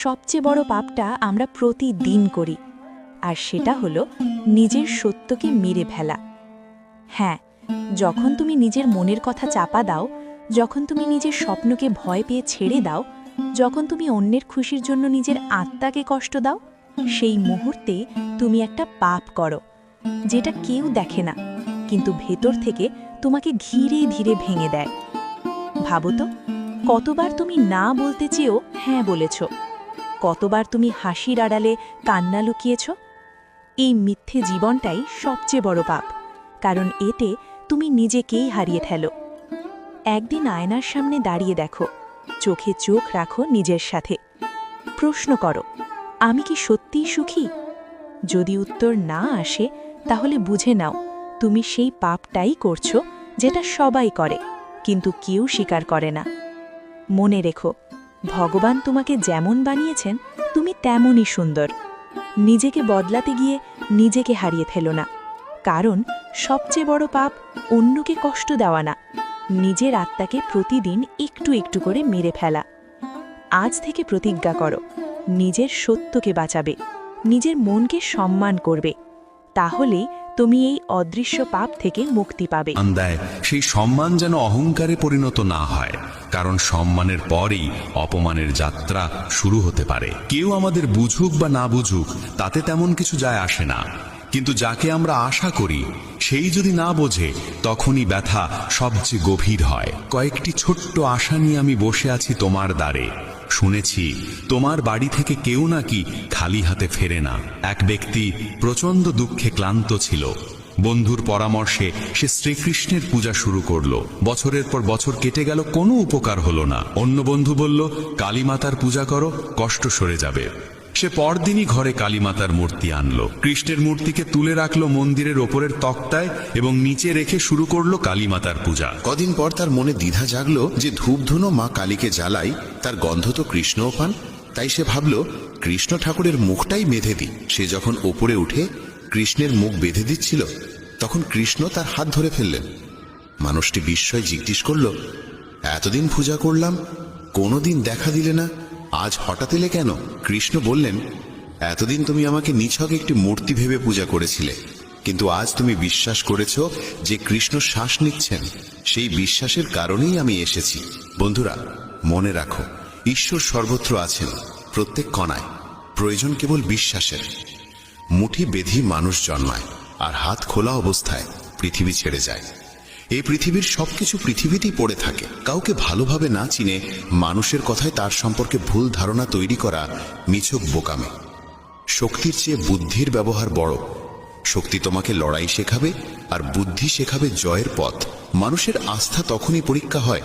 সবচেয়ে বড় পাপটা আমরা প্রতিদিন করি, আর সেটা হলো নিজের সত্যকে মেরে ফেলা। হ্যাঁ, যখন তুমি নিজের মনের কথা চাপা দাও, যখন তুমি নিজের স্বপ্নকে ভয় পেয়ে ছেড়ে দাও, যখন তুমি অন্যের খুশির জন্য নিজের আত্মাকে কষ্ট দাও, সেই মুহূর্তে তুমি একটা পাপ করো, যেটা কেউ দেখে না, কিন্তু ভেতর থেকে তোমাকে ধীরে ধীরে ভেঙে দেয়। ভাবো তো, কতবার তুমি না বলতে চেয়েও হ্যাঁ বলেছ, কতবার তুমি হাসির আড়ালে কান্না লুকিয়েছ। এই মিথ্যে জীবনটাই সবচেয়ে বড় পাপ, কারণ এতে তুমি নিজেকেই হারিয়ে ফেলো। একদিন আয়নার সামনে দাঁড়িয়ে দেখো, চোখে চোখ রাখো নিজের সাথে, প্রশ্ন করো, আমি কি সত্যিই সুখী? যদি উত্তর না আসে, তাহলে বুঝে নাও তুমি সেই পাপটাই করছো যেটা সবাই করে, কিন্তু কেউ স্বীকার করে না। মনে রেখো, ভগবান তোমাকে যেমন বানিয়েছেন তুমি তেমনই সুন্দর। নিজেকে বদলাতে গিয়ে নিজেকে হারিয়ে ফেলো না, কারণ সবচেয়ে বড় পাপ অন্যকে কষ্ট দেওয়া না, নিজের আত্মাকে প্রতিদিন একটু একটু করে মেরে ফেলা। আজ থেকে প্রতিজ্ঞা করো, নিজের সত্যকে বাঁচাবে, নিজের মনকে সম্মান করবে, তাহলেই তুমি এই অদৃশ্য পাপ থেকে মুক্তি পাবে। সেই সম্মান যেন অহংকারে পরিণত না হয়, কারণ সম্মানের পরেই অপমানের যাত্রা শুরু হতে পারে। কেউ আমাদের বুঝুক বা না বুঝুক তাতে তেমন কিছু যায় আসে না, কিন্তু যাকে আমরা আশা করি সেই যদি না বোঝে, তখনই ব্যথা সবচেয়ে গভীর হয়। কয়েকটি ছোট্ট আশা নিয়ে আমি বসে আছি তোমার দ্বারে। শুনেছি তোমার বাড়ি থেকে কেউ নাকি খালি হাতে ফেরে না। এক ব্যক্তি প্রচন্ড দুঃখে ক্লান্ত ছিল। বন্ধুর পরামর্শে সে শ্রীকৃষ্ণের পূজা শুরু করলো। বছরের পর বছর কেটে গেল, কোনো উপকার হলো না। অন্য বন্ধু বলল, কালীমাতার পূজা করো, কষ্ট সরে যাবে। সে পরদিনই ঘরে কালীমাতার মূর্তি আনলো। কৃষ্ণের মূর্তিকে তুলে রাখলো মন্দিরের ওপরের তক্তায় এবং নিচে রেখে শুরু করলো কালীমাতার পূজা। কদিন পর তার মনে দ্বিধা জাগলো যে ধূপধুনো মা কালীকে জ্বালাই, তার গন্ধ তো কৃষ্ণও পান। তাই সে ভাবল, কৃষ্ণ ঠাকুরের মুখটাই বেঁধে দিই। সে যখন ওপরে উঠে কৃষ্ণের মুখ বেঁধে দিচ্ছিল, তখন কৃষ্ণ তার হাত ধরে ফেললেন। মানুষটি বিস্ময়ে জিজ্ঞেস করল, এতদিন পূজা করলাম, কোনোদিন দেখা দিলে না, আজ হঠাৎ এলে কেন? কৃষ্ণ বললেন, এতদিন তুমি আমাকে নিছক একটি মূর্তি ভেবে পূজা করেছিলে, কিন্তু আজ তুমি বিশ্বাস করেছ যে কৃষ্ণ শ্বাস নিচ্ছেন। সেই বিশ্বাসের কারণেই আমি এসেছি। বন্ধুরা, মনে রাখো, ঈশ্বর সর্বত্র আছেন, প্রত্যেক কণায়। প্রয়োজন কেবল বিশ্বাসের। মুঠি বেঁধি মানুষ জন্মায়, আর হাত খোলা অবস্থায় পৃথিবী ছেড়ে যায়। এই পৃথিবীর সবকিছু পৃথিবীতেই পড়ে থাকে। কাউকে ভালোভাবে না চিনে মানুষের কথায় তার সম্পর্কে ভুল ধারণা তৈরি করা মিছক বোকামে। শক্তির চেয়ে বুদ্ধির ব্যবহার বড়। শক্তি তোমাকে লড়াই শেখাবে, আর বুদ্ধি শেখাবে জয়ের পথ। মানুষের আস্থা তখনই পরীক্ষা হয়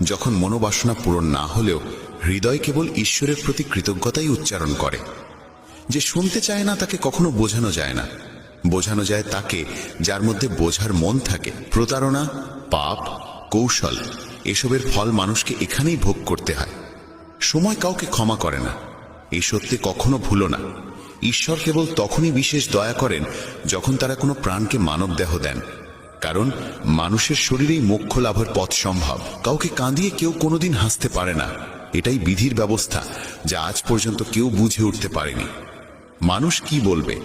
যখন মনোবাসনা পূরণ না হলেও হৃদয় কেবল ঈশ্বরের প্রতি কৃতজ্ঞতাই উচ্চারণ করে। যে শুনতে চায় না তাকে কখনো বোঝানো যায় না। বোঝানো যায় তাকে যার মধ্যে বোঝার মন থাকে। প্রতারণা, পাপ, কৌশল, এসবের ফল মানুষকে এখানেই ভোগ করতে হয়। সময় কাউকে ক্ষমা করে না, এই সত্যি কখনো ভুলো না। ঈশ্বর কেবল তখনই বিশেষ দয়া করেন যখন তারা কোনো প্রাণকে মানব দেহ দেন, কারণ মানুষের শরীরেই মোক্ষ লাভের পথ সম্ভব। কাউকে কাঁদিয়ে কেউ কোনোদিন হাসতে পারে না। এটাই বিধির ব্যবস্থা, যা আজ পর্যন্ত কেউ বুঝে উঠতে পারেনি। মানুষ কি বলবে,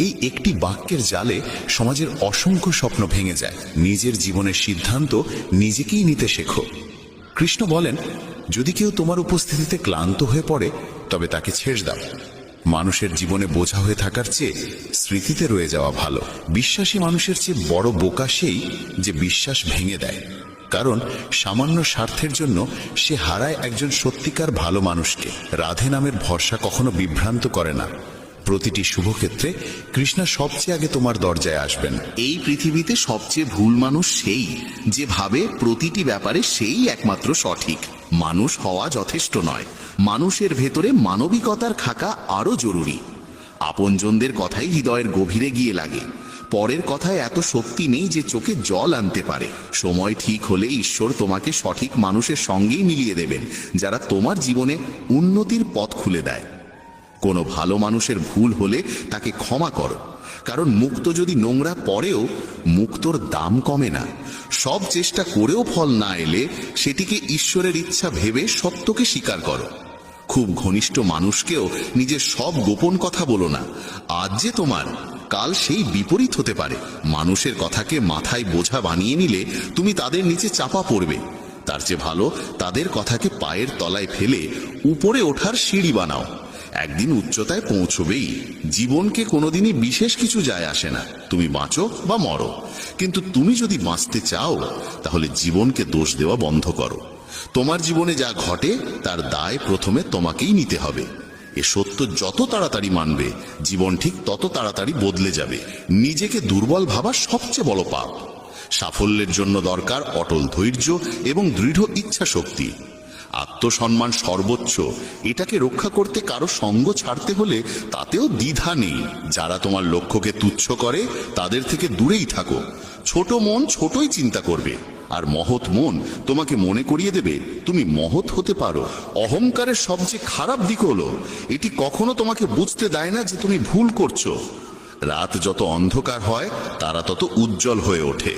এই একটি বাক্যের জালে সমাজের অসংখ্য স্বপ্ন ভেঙে যায়। নিজের জীবনের সিদ্ধান্ত নিজেকেই নিতে শেখো। কৃষ্ণ বলেন, যদি কেউ তোমার উপস্থিতিতে ক্লান্ত হয়ে পড়ে, তবে তাকে ছেড়ে দাও। মানুষের জীবনে বোঝা হয়ে থাকার চেয়ে স্মৃতিতে রয়ে যাওয়া ভালো। বিশ্বাসী মানুষের চেয়ে বড় বোকা সেই যে বিশ্বাস ভেঙে দেয়, কারণ সামান্য স্বার্থের জন্য সে হারায় একজন সত্যিকার ভালো মানুষকে। রাধে নামের ভরসা কখনো বিভ্রান্ত করে না। প্রতিটি শুভক্ষেত্রে কৃষ্ণ সবচেয়ে আগে তোমার দরজায় আসবেন। এই পৃথিবীতে সবচেয়ে ভুল মানুষ সেই যে ভাবে প্রতিটি ব্যাপারে সেই একমাত্র সঠিক। মানুষ হওয়া যথেষ্ট নয়, মানুষের ভেতরে মানবিকতার থাকা আরো জরুরি। আপনজনদের কথাই হৃদয়ের গভীরে গিয়ে লাগে। পরের কথায় এত শক্তি নেই যে চোখে জল আনতে পারে। সময় ঠিক হলে ঈশ্বর তোমাকে সঠিক মানুষের সঙ্গেই মিলিয়ে দেবেন, যারা তোমার জীবনে উন্নতির পথ খুলে দেয়। কোনো ভালো মানুষের ভুল হলে তাকে ক্ষমা করো, কারণ মুক্ত যদি নোংরা পড়েও মুক্তর দাম কমে না। সব চেষ্টা করেও ফল না এলে সেটিকে ঈশ্বরের ইচ্ছা ভেবে সত্যকে স্বীকার করো। খুব ঘনিষ্ঠ মানুষকেও নিজের সব গোপন কথা বলো না। আজ যে তোমার, কাল সেই বিপরীত হতে পারে। মানুষের কথাকে মাথায় বোঝা বানিয়ে নিলে তুমি তাদের নিচে চাপা পড়বে। তার চেয়ে ভালো তাদের কথাকে পায়ের তলায় ফেলে উপরে ওঠার সিঁড়ি বানাও। একদিন উচ্চতায় পৌঁছবেই। জীবনকে কোনোদিনই বিশেষ কিছু যায় আসে না, তুমি বাঁচো বা মরো। কিন্তু তুমি যদি বাঁচতে চাও তাহলে জীবনকে দোষ দেওয়া বন্ধ করো। তোমার জীবনে যা ঘটে তার দায় প্রথমে তোমাকেই নিতে হবে। এ সত্য যত তাড়াতাড়ি মানবে, জীবন ঠিক তত তাড়াতাড়ি বদলে যাবে। নিজেকে দুর্বল ভাবা সবচেয়ে বড় পাপ। সাফল্যের জন্য দরকার অটল ধৈর্য এবং দৃঢ় ইচ্ছা শক্তি। আত্মসম্মান সর্বোচ্চ, এটাকে রক্ষা করতে কারো সঙ্গ ছাড়তে হলে তাতেও দ্বিধা নেই। যারা তোমার লক্ষ্যকে তুচ্ছ করে তাদের থেকে দূরেই থাকো। ছোট মন ছোটই চিন্তা করবে, আর মহৎ মন তোমাকে মনে করিয়ে দেবে তুমি মহৎ হতে পারো। অহংকারের সবচেয়ে খারাপ দিক হলো এটি কখনো তোমাকে বুঝতে দেয় না যে তুমি ভুল করছো। রাত যত অন্ধকার হয় তারা তত উজ্জ্বল হয়ে ওঠে।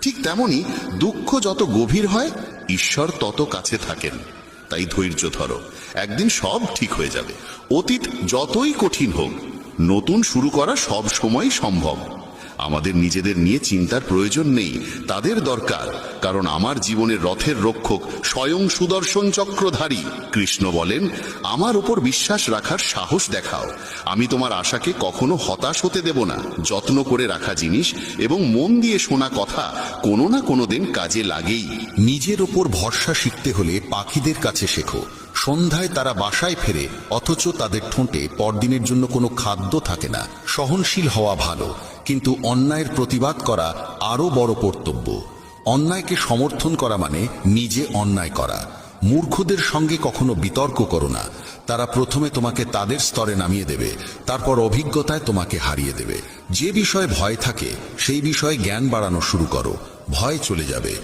ঠিক তেমনি দুঃখ যত গভীর হয় ঈশ্বর তত কাছে থাকেন। তাই ধৈর্য ধরো, একদিন সব ঠিক হয়ে যাবে। অতীত যতই কঠিন হোক, নতুন শুরু করা সব সময় সম্ভব। আমাদের নিজেদের নিয়ে চিন্তার প্রয়োজন নেই, তাদের দরকার। কারণ আমার জীবনের রথের রক্ষক স্বয়ং সুদর্শন চক্রধারী। কৃষ্ণ বলেন, আমার উপর বিশ্বাস রাখার সাহস দেখাও, আমি তোমার আশাকে কখনো হতাশ হতে দেব না। যত্ন করে রাখা জিনিস এবং মন দিয়ে শোনা কথা কোনো না কোনো দিন কাজে লাগেই। নিজের ওপর ভরসা শিখতে হলে পাখিদের কাছে শেখো। সন্ধ্যায় তারা বাসায় ফেরে, অথচ তাদের ঠোঁটে পরদিনের জন্য কোনো খাদ্য থাকে না। সহনশীল হওয়া ভালো, কিন্তু অন্যায়ের প্রতিবাদ করা আরো বড় কর্তব্য। অন্যায়কে সমর্থন করা মানে নিজে অন্যায় করা। মূর্খদের সঙ্গে কখনো বিতর্ক করো না। তারা প্রথমে তোমাকে তাদের স্তরে নামিয়ে দেবে, তারপর অভিজ্ঞতায় তোমাকে হারিয়ে দেবে। যে বিষয়ে ভয় থাকে সেই বিষয়ে জ্ঞান বাড়ানো শুরু করো, ভয় চলে যাবে।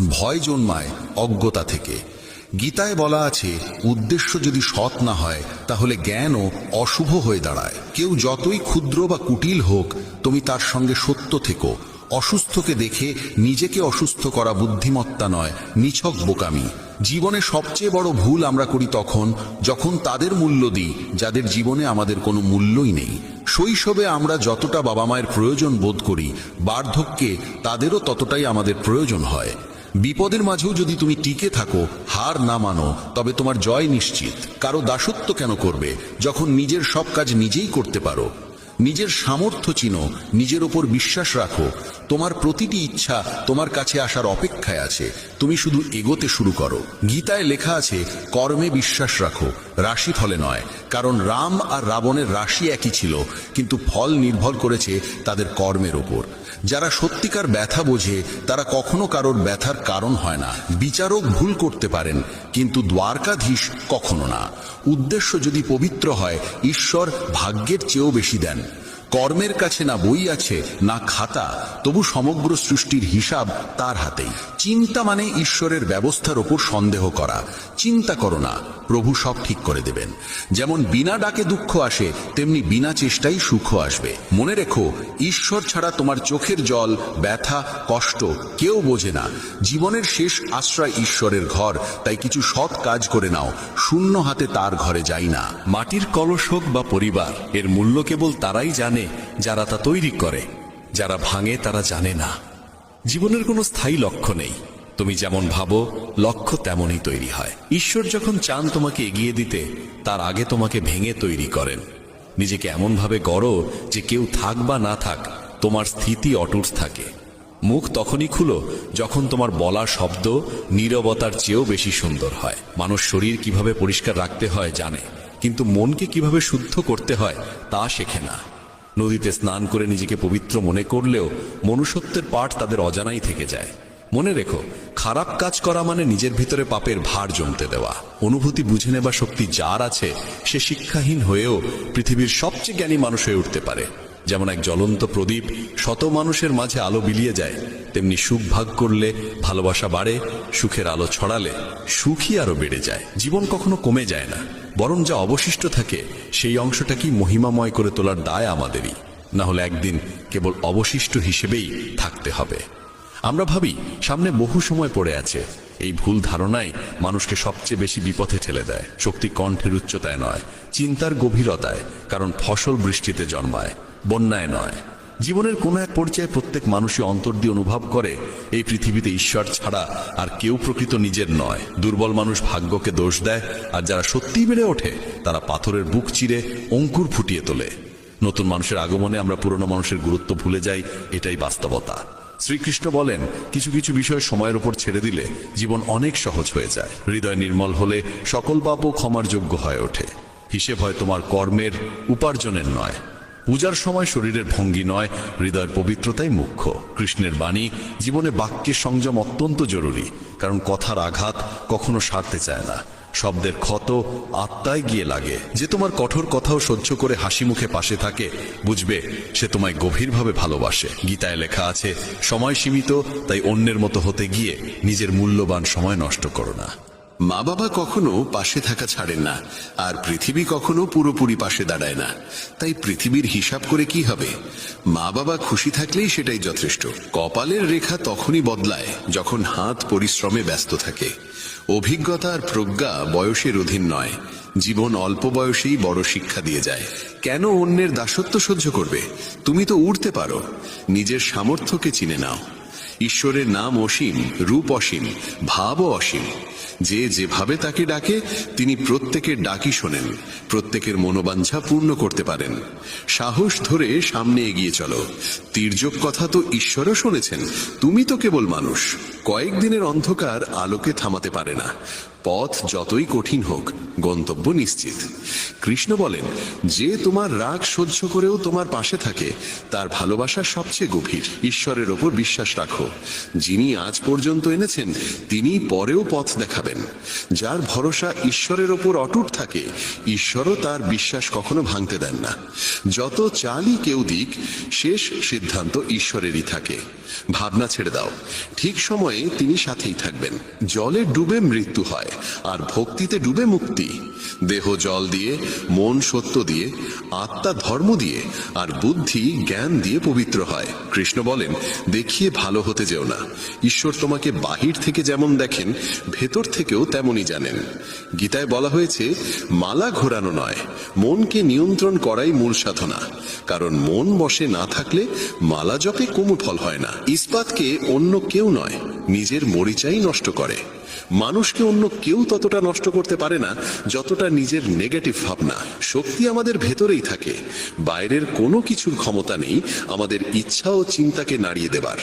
ভয় জন্মায় অজ্ঞতা থেকে। গীতায় বলা আছে, উদ্দেশ্য যদি সৎ না হয় তাহলে জ্ঞানও অশুভ হয়ে দাঁড়ায়। কেউ যতই ক্ষুদ্র বা কুটিল হোক, তুমি তার সঙ্গে সত্য থেকো। অসুস্থকে দেখে নিজেকে অসুস্থ করা বুদ্ধিমত্তা নয়, নিছক বোকামি। জীবনে সবচেয়ে বড় ভুল আমরা করি তখন যখন তাদের মূল্য দিই যাদের জীবনে আমাদের কোনো মূল্যই নেই। শৈশবে আমরা যতটা বাবা মায়ের প্রয়োজন বোধ করি, বার্ধক্যে তাদেরও ততটাই আমাদের প্রয়োজন হয়। বিপদের মাঝেও যদি তুমি টিকে থাকো, হার না মানো, তবে তোমার জয় নিশ্চিত। কারো দাসত্ব কেন করবে যখন নিজের সব কাজ নিজেই করতে পারো? নিজের সামর্থ্য চিনো, নিজের ওপর বিশ্বাস রাখো। তোমার প্রতিটি ইচ্ছা তোমার কাছে আসার অপেক্ষায় আছে, তুমি শুধু এগোতে শুরু করো। গীতায় লেখা আছে, কর্মে বিশ্বাস রাখো, রাশি ফলে নয়। কারণ রাম আর রাবণের রাশি একই ছিল, কিন্তু ফল নির্ভর করেছে তাদের কর্মের ওপর। যারা সত্যিকার ব্যথা বোঝে তারা কখনো কারোর ব্যথার কারণ হয় না। বিচারক ভুল করতে পারেন, কিন্তু দ্বারকাধীশ কখনো না। উদ্দেশ্য যদি পবিত্র হয়, ঈশ্বর ভাগ্যের চেয়েও বেশি দেন। কর্মের কাছে না বই আছে না খাতা, তবু সমগ্র সৃষ্টির হিসাব তার হাতেই। চিন্তা মানে ঈশ্বরের ব্যবস্থার ওপর সন্দেহ করা। চিন্তা করো না, প্রভু সব ঠিক করে দেবেন। যেমন বিনা ডাকে দুঃখ আসে, তেমনি বিনা চেষ্টাই সুখ আসবে। মনে রেখো, ঈশ্বর ছাড়া তোমার চোখের জল, ব্যথা, কষ্ট কেউ বোঝে না। জীবনের শেষ আশ্রয় ঈশ্বরের ঘর, তাই কিছু সৎ কাজ করে নাও। শূন্য হাতে তার ঘরে যাই না। মাটির কলস হোক বা পরিবার, এর মূল্য কেবল তারাই জানে যারা তা তৈরি করে। যারা ভাঙে তারা জানে না। জীবনের কোনো স্থায়ী লক্ষ্য নেই, তুমি যেমন ভাবো লক্ষ্য তেমনই তৈরি হয়। ঈশ্বর যখন চান তোমাকে এগিয়ে দিতে, তার আগে তোমাকে ভেঙে তৈরি করেন। নিজেকে এমনভাবে গড়ো যে কেউ থাক বা না থাক, তোমার স্থিতি অটুট থাকে। মুখ তখনই খুলো যখন তোমার বলা শব্দ নীরবতার চেয়েও বেশি সুন্দর হয়। মানুষ শরীর কিভাবে পরিষ্কার রাখতে হয় জানে, কিন্তু মনকে কিভাবে শুদ্ধ করতে হয় তা শেখে না। নদীতে স্নান করে নিজেকে পবিত্র মনে করলেও মনুষ্যত্বের পাঠ তাদের অজানাই থেকে যায়। মনে রেখো, খারাপ কাজ করা মানে নিজের ভিতরে পাপের ভার জমতে দেওয়া। অনুভূতি বুঝে নেবা শক্তি যার আছে, সে শিক্ষাহীন হয়েও পৃথিবীর সবচেয়ে জ্ঞানী মানুষ হয়ে উঠতে পারে। যেমন এক জ্বলন্ত প্রদীপ শত মানুষের মাঝে আলো বিলিয়ে যায়, তেমনি সুখ ভাগ করলে ভালোবাসা বাড়ে, সুখের আলো ছড়ালে সুখই আরো বেড়ে যায়। জীবন কখনো কমে যায় না, বরং যা অবশিষ্ট থাকে সেই অংশটাকেই মহিমাময় করে তোলার দায় আমাদেরই। না হলে একদিন কেবল অবশিষ্ট হিসেবেই থাকতে হবে। আমরা ভাবি সামনে বহু সময় পড়ে আছে। এই ভুল ধারণাই মানুষকে সবচেয়ে বেশি বিপথে ঠেলে দেয়। শক্তি কণ্ঠের উচ্চতায় নয়, চিন্তার গভীরতায়। কারণ ফসল বৃষ্টিতে জন্মায়, বন্যায় নয়। জীবনের কোনো এক পর্যায়ে প্রত্যেক মানুষই অন্তর দিয়ে অনুভব করে এই পৃথিবীতে ঈশ্বর ছাড়া আর কেউ প্রকৃত নিজের নয়। দুর্বল মানুষ ভাগ্যকে দোষ দেয়, আর যারা সত্যিই বেড়ে ওঠে তারা পাথরের বুক চিরে অঙ্কুর ফুটিয়ে তোলে। নতুন মানুষের আগমনে আমরা পুরনো মানুষের গুরুত্ব ভুলে যাই, এটাই বাস্তবতা। শ্রীকৃষ্ণ বলেন, কিছু কিছু বিষয় সময়ের উপর ছেড়ে দিলে জীবন অনেক সহজ হয়ে যায়। হৃদয় নির্মল হলে সকল পাপও ক্ষমার যোগ্য হয়ে ওঠে। হিসেব হয় তোমার কর্মের, উপার্জনের নয়। পূজার সময় শরীরের ভঙ্গি নয়, হৃদয়ের পবিত্রতাই মুখ্য। কৃষ্ণের বাণী, জীবনে বাক্যের সংযম অত্যন্ত জরুরি। কারণ কথার আঘাত কখনো সারতে চায় না, শব্দের ক্ষত আত্মায় গিয়ে লাগে। যে তোমার কঠোর কথাও সহ্য করে হাসি মুখে পাশে থাকে, বুঝবে সে তোমায় গভীরভাবে ভালোবাসে। গীতায় লেখা আছে, সময় সীমিত, তাই অন্যের মতো হতে গিয়ে নিজের মূল্যবান সময় নষ্ট করো না। মা বাবা কখনো পাশে থাকা ছাড়েন না, আর পৃথিবী কখনো পুরোপুরি পাশে দাঁড়ায় না। তাই পৃথিবীর হিসাব করে কি হবে? মা বাবা খুশি থাকলেই সেটাই যথেষ্ট। কপালের রেখা তখনই বদলায় যখন হাত পরিশ্রমে ব্যস্ত থাকে। অভিজ্ঞতা আর প্রজ্ঞা বয়সের অধীন নয়। জীবন অল্প বয়সেই বড় শিক্ষা দিয়ে যায়। কেন অন্যের দাসত্ব সহ্য করবে? তুমি তো উড়তে পারো। নিজের সামর্থ্যকে চিনে নাও। ঈশ্বরের নাম অসীম, রূপ অসীম, ভাবও অসীম। যে যেভাবে তাকে ডাকে তিনি প্রত্যেকের ডাকই শোনেন, প্রত্যেকের মনোবাঞ্ছা পূর্ণ করতে পারেন। সাহস ধরে সামনে এগিয়ে চলো। তির্যক কথা তো ঈশ্বরও শুনেছেন, তুমি তো কেবল মানুষ। কয়েকদিনের অন্ধকার আলোকে থামাতে পারে না। পথ যতই কঠিন হোক, গন্তব্য নিশ্চিত। কৃষ্ণ বলেন, যে তোমার রাগ সহ্য করেও তোমার পাশে থাকে তার ভালোবাসা সবচেয়ে গভীর। ঈশ্বরের ওপর বিশ্বাস রাখো। যিনি আজ পর্যন্ত এনেছেন তিনি পরেও পথ দেখাবেন। যার ভরসা ঈশ্বরের ওপর অটুট থাকে, ঈশ্বরও তার বিশ্বাস কখনো ভাঙতে দেন না। যত চালই কেউ দিক, শেষ সিদ্ধান্ত ঈশ্বরেরই থাকে। ভাবনা ছেড়ে দাও, ঠিক সময়ে তিনি সাথেই থাকবেন। জলে ডুবে মৃত্যু হয়, আর ভক্তিতে ডুবে মুক্তি। দেহ জল দিয়ে, মন সত্য দিয়ে, আত্মা ধর্ম দিয়ে, আর বুদ্ধি জ্ঞান দিয়ে পবিত্র হয়। কৃষ্ণ বলেন, দেখিয়ে ভালো হতে যেও না। ঈশ্বর তোমাকে বাহির থেকে যেমন দেখেন, ভেতর থেকেও তেমনই জানেন। গীতায় বলা হয়েছে, মালা ঘোরানো নয়, মনকে নিয়ন্ত্রণ করাই মূল সাধনা। কারণ মন বশে না থাকলে মালা জপে কোনো ফল হয় না। ইস্পাতকে অন্য কেউ নয়, নিজের মরিচাই নষ্ট করে। মানুষকে অন্য কেউ ততটা নষ্ট করতে পারে না যতটা নিজের নেগেটিভ ভাবনা। শক্তি আমাদের ভেতরেই থাকে। বাইরের কোনো কিছুর ক্ষমতা নেই আমাদের ইচ্ছা ও চিন্তাকে নাড়িয়ে দেবার।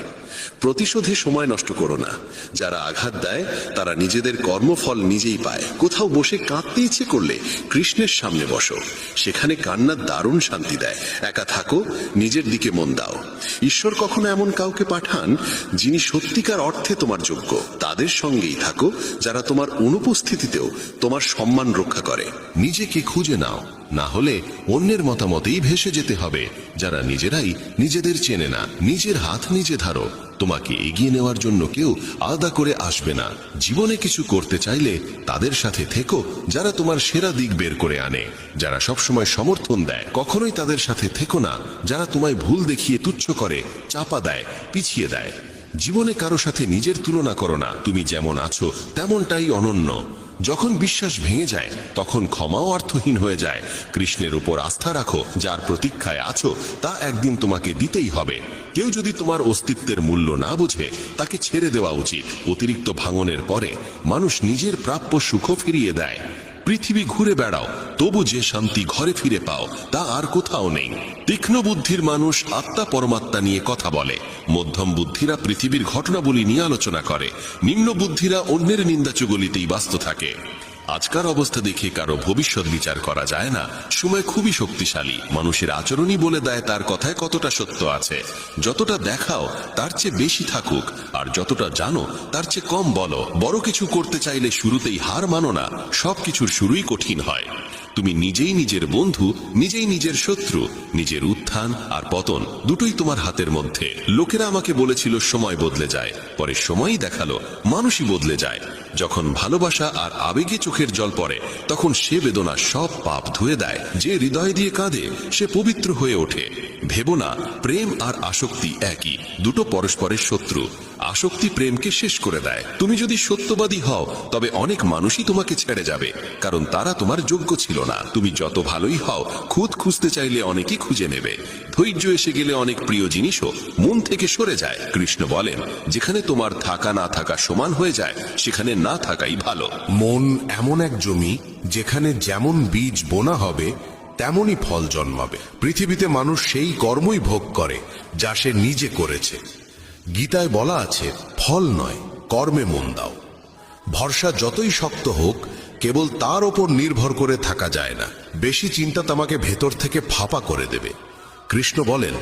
প্রতিশোধে সময় নষ্ট করো না। যারা আঘাত দেয় তারা নিজেদের কর্মফল নিজেই পায়। কোথাও বসে কাঁদতে ইচ্ছে করলে কৃষ্ণের সামনে বসো, সেখানে কান্না দারুণ শান্তি দেয়। একা থাকো, নিজের দিকে মন দাও। ঈশ্বর কখনো এমন কাউকে পাঠান যিনি সত্যিকার অর্থে তোমার যোগ্য। তাদের সঙ্গেই থাকো যারা তোমার অনুপস্থিতিতেও তোমার সম্মান রক্ষা করে। নিজেকে খুঁজে নাও, না হলে অন্যের মতামতেই ভেসে যেতে হবে। যারা নিজেরাই নিজেদের চেনে না, নিজের হাত নিজে ধরো। তোমাকে এগিয়ে নেওয়ার জন্য কেউ আলাদা করে আসবে না। জীবনে কিছু করতে চাইলে তাদের সাথে থেকো যারা তোমার সেরা দিক বের করে আনে। যারা সবসময় সমর্থন দেয়, কখনোই তাদের সাথে থেকো না যারা তোমায় ভুল দেখিয়ে তুচ্ছ করে, চাপা দেয়, পিছিয়ে দেয়। জীবনে কারো সাথে নিজের তুলনা করো না। তুমি যেমন আছো তেমনটাই অনন্য। যখন বিশ্বাস ভেঙে যায় তখন ক্ষমাও অর্থহীন হয়ে যায়। কৃষ্ণের উপর আস্থা রাখো। যার প্রতীক্ষায় আছো তা একদিন তোমাকে দিতেই হবে। কেউ যদি তোমার অস্তিত্বের মূল্য না বোঝে তাকে ছেড়ে দেওয়া উচিত। অতিরিক্ত ভাঙনের পরে মানুষ নিজের প্রাপ্য সুখও ফিরিয়ে দেয়। পৃথিবী ঘুরে বেড়াও, তবু যে শান্তি ঘরে ফিরে পাও তা আর কোথাও নেই। তীক্ষ্ণ বুদ্ধির মানুষ আত্মা পরমাত্মা নিয়ে কথা বলে। মধ্যম বুদ্ধিরা পৃথিবীর ঘটনাবলী নিয়ে আলোচনা করে। নিম্ন বুদ্ধিরা অন্যের নিন্দাচুগলিতেই ব্যস্ত থাকে। আজকার অবস্থা দেখে কারো ভবিষ্যৎ বিচার করা যায় না। সময় খুবই শক্তিশালী। মানুষের আচরণই বলে দেয় তার কথায় কতটা সত্য আছে। যতটা দেখাও তার চেয়ে বেশি থাকুক, আর যতটা জানো তার চেয়ে কম বলো। বড় কিছু করতে চাইলে শুরুতেই হার মানো না। সবকিছুর শুরুই কঠিন হয়। তুমি নিজেই নিজের বন্ধু, নিজেই নিজের শত্রু। নিজের উত্থান আর পতন দুটোই তোমার হাতের মধ্যে। লোকেরা আমাকে বলেছিল সময় বদলে যায়, পরে সময়ই দেখালো মানুষই বদলে যায়। যখন ভালোবাসা আর আবেগে চোখের জল পড়ে তখন সে বেদনা সব পাপ ধুয়ে দেয়। যে হৃদয় দিয়ে কাঁদে সে পবিত্র হয়ে ওঠে। ভেবো না প্রেম আর আসক্তি একই, দুটো পরস্পরের শত্রু। আসক্তি প্রেমকে শেষ করে দেয়। তুমি যদি সত্যবাদী হও তবে অনেক মানুষই তোমাকে ছেড়ে যাবে, কারণ তারা তোমার যোগ্য ছিল না। তুমি যত ভালোই হও, খুদ খুঁজতে চাইলে অনেকেই খুঁজে নেবে। ধৈর্য এসে গেলে অনেক প্রিয় জিনিসও মন থেকে সরে যায়। কৃষ্ণ বলেন, যেখানে তোমার থাকা না থাকা সমান হয়ে যায়, সেখানে না থাকাই ভালো। মন এমন এক জমি, যেখানে যেমন বীজ বোনা হবে তেমনই ফল জন্মাবে। পৃথিবীতে মানুষ সেই কর্মই ভোগ করে যা সে নিজে করেছে। গীতায় বলা আছে, ফল নয় কর্মে মন দাও। ভরসা যতই শক্ত হোক, কেবল তার ওপর নির্ভর করে থাকা যায় না। বেশি চিন্তা তোমাকে ভেতর থেকে ফাঁপা করে দেবে। কৃষ্ণ বলেন,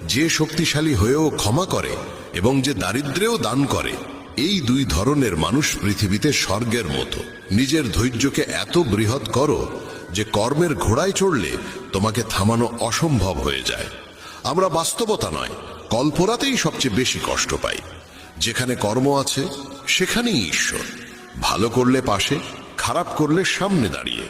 যে শক্তিশালী হয়েও ক্ষমা করে এবং যে দারিদ্র্যেও দান করে, এই দুই ধরনের মানুষ পৃথিবীতে স্বর্গের মতো। নিজের ধৈর্যকে এত বৃহৎ করো যে কর্মের ঘোড়ায় চড়লে তোমাকে থামানো অসম্ভব হয়ে যায়। আমরা বাস্তবতা নয়, কল্পনাতেই সবচেয়ে বেশি কষ্ট পাই। যেখানে কর্ম আছে সেখানেই ঈশ্বর। ভালো করলে পাশে, খারাপ করলে সামনে দাঁড়িয়ে।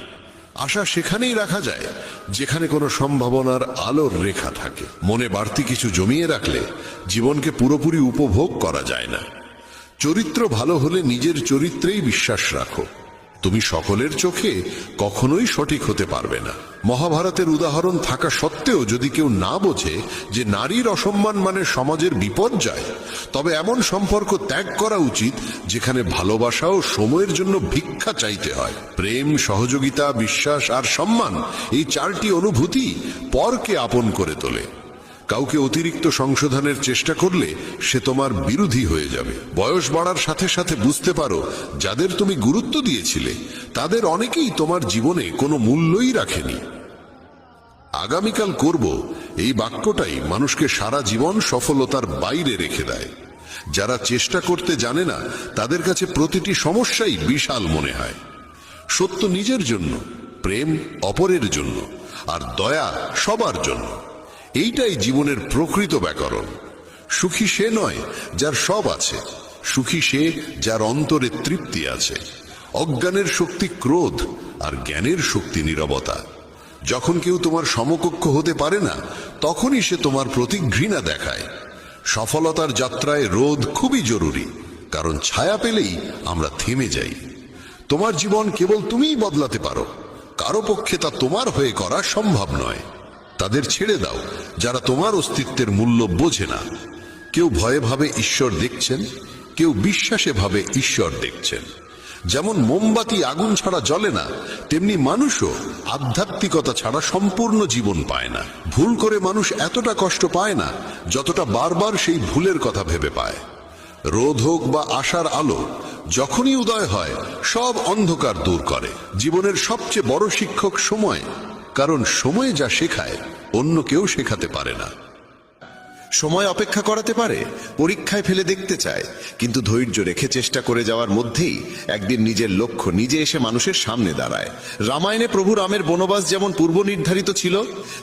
আশা সেখানেই রাখা যায় যেখানে কোনো সম্ভাবনার আলোর রেখা থাকে। মনে বাড়তি কিছু জমিয়ে রাখলে জীবনকে পুরোপুরি উপভোগ করা যায় না। চরিত্র ভালো হলে নিজের চরিত্রেই বিশ্বাস রাখো। তুমি সকলের চোখে কখনোই সঠিক হতে পারবে না। মহাভারতের উদাহরণ থাকা সত্ত্বেও যদি কেউ না বোঝে যে নারীর অসম্মান মানে সমাজের বিপর্যয়, তবে এমন সম্পর্ক ত্যাগ করা উচিত যেখানে ভালোবাসা ও সময়ের জন্য ভিক্ষা চাইতে হয়। প্রেম, সহযোগিতা, বিশ্বাস আর সম্মান, এই চারটি অনুভূতি পরকে আপন করে তোলে। কাউকে অতিরিক্ত সংশোধনের চেষ্টা করলে সে তোমার বিরোধী হয়ে যাবে। বয়স বাড়ার সাথে সাথে বুঝতে পারো, যাদের তুমি গুরুত্ব দিয়েছিলে তাদের অনেকেই তোমার জীবনে কোনো মূল্যই রাখেনি। আগামীকাল করব, এই বাক্যটাই মানুষকে সারা জীবন সফলতার বাইরে রেখে দেয়। যারা চেষ্টা করতে জানে না, তাদের কাছে প্রতিটি সমস্যাই বিশাল মনে হয়। সত্য নিজের জন্য, প্রেম অপরের জন্য, আর দয়া সবার জন্য। এইটাই জীবনের প্রকৃত ব্যাকরণ। সুখী সে নয় যার সব আছে, সুখী সে যার অন্তরে তৃপ্তি আছে। অজ্ঞানের শক্তি ক্রোধ, আর জ্ঞানের শক্তি নীরবতা। যখন কেউ তোমার সমকক্ষ হতে পারে না, তখনই সে তোমার প্রতি ঘৃণা দেখায়। সফলতার যাত্রায় রোধ খুবই জরুরি, কারণ ছায়া পেলেই আমরা থেমে যাই। তোমার জীবন কেবল তুমিই বদলাতে পারো, কারো পক্ষে তা তোমার হয়ে করা সম্ভব নয়। তাদের ছেড়ে দাও যারা তোমার অস্তিত্বের মূল্য বোঝে না। কেউ ভয়ে ভাবে ঈশ্বর দেখছেন, কেউ বিশ্বাসে ভাবে ঈশ্বর দেখছেন। যেমন মোমবাতি আগুন ছাড়া জ্বলে না, তেমনি মানুষও আধ্যাত্মিকতা ছাড়া সম্পূর্ণ জীবন পায় না। ভুল করে মানুষ এতটা কষ্ট পায় না যতটা বারবার সেই ভুলের কথা ভেবে পায়। রোদ হোক বা আশার আলো, যখনই উদয় হয় সব অন্ধকার দূর করে। জীবনের সবচেয়ে বড় শিক্ষক সময়, কারণ সময় যা শেখায় অন্য কেউ শেখাতে পারে না। সময় অপেক্ষা করাতে পারে, পরীক্ষায় ফেলে দেখতে চায়, কিন্তু ধৈর্য রেখে চেষ্টা করে যাওয়ার মধ্যেই একদিন নিজের লক্ষ্য নিজে এসে মানুষের সামনে দাঁড়ায়। রামায়ণে প্রভু রামের বনবাস যেমন পূর্ব নির্ধারিত ছিল,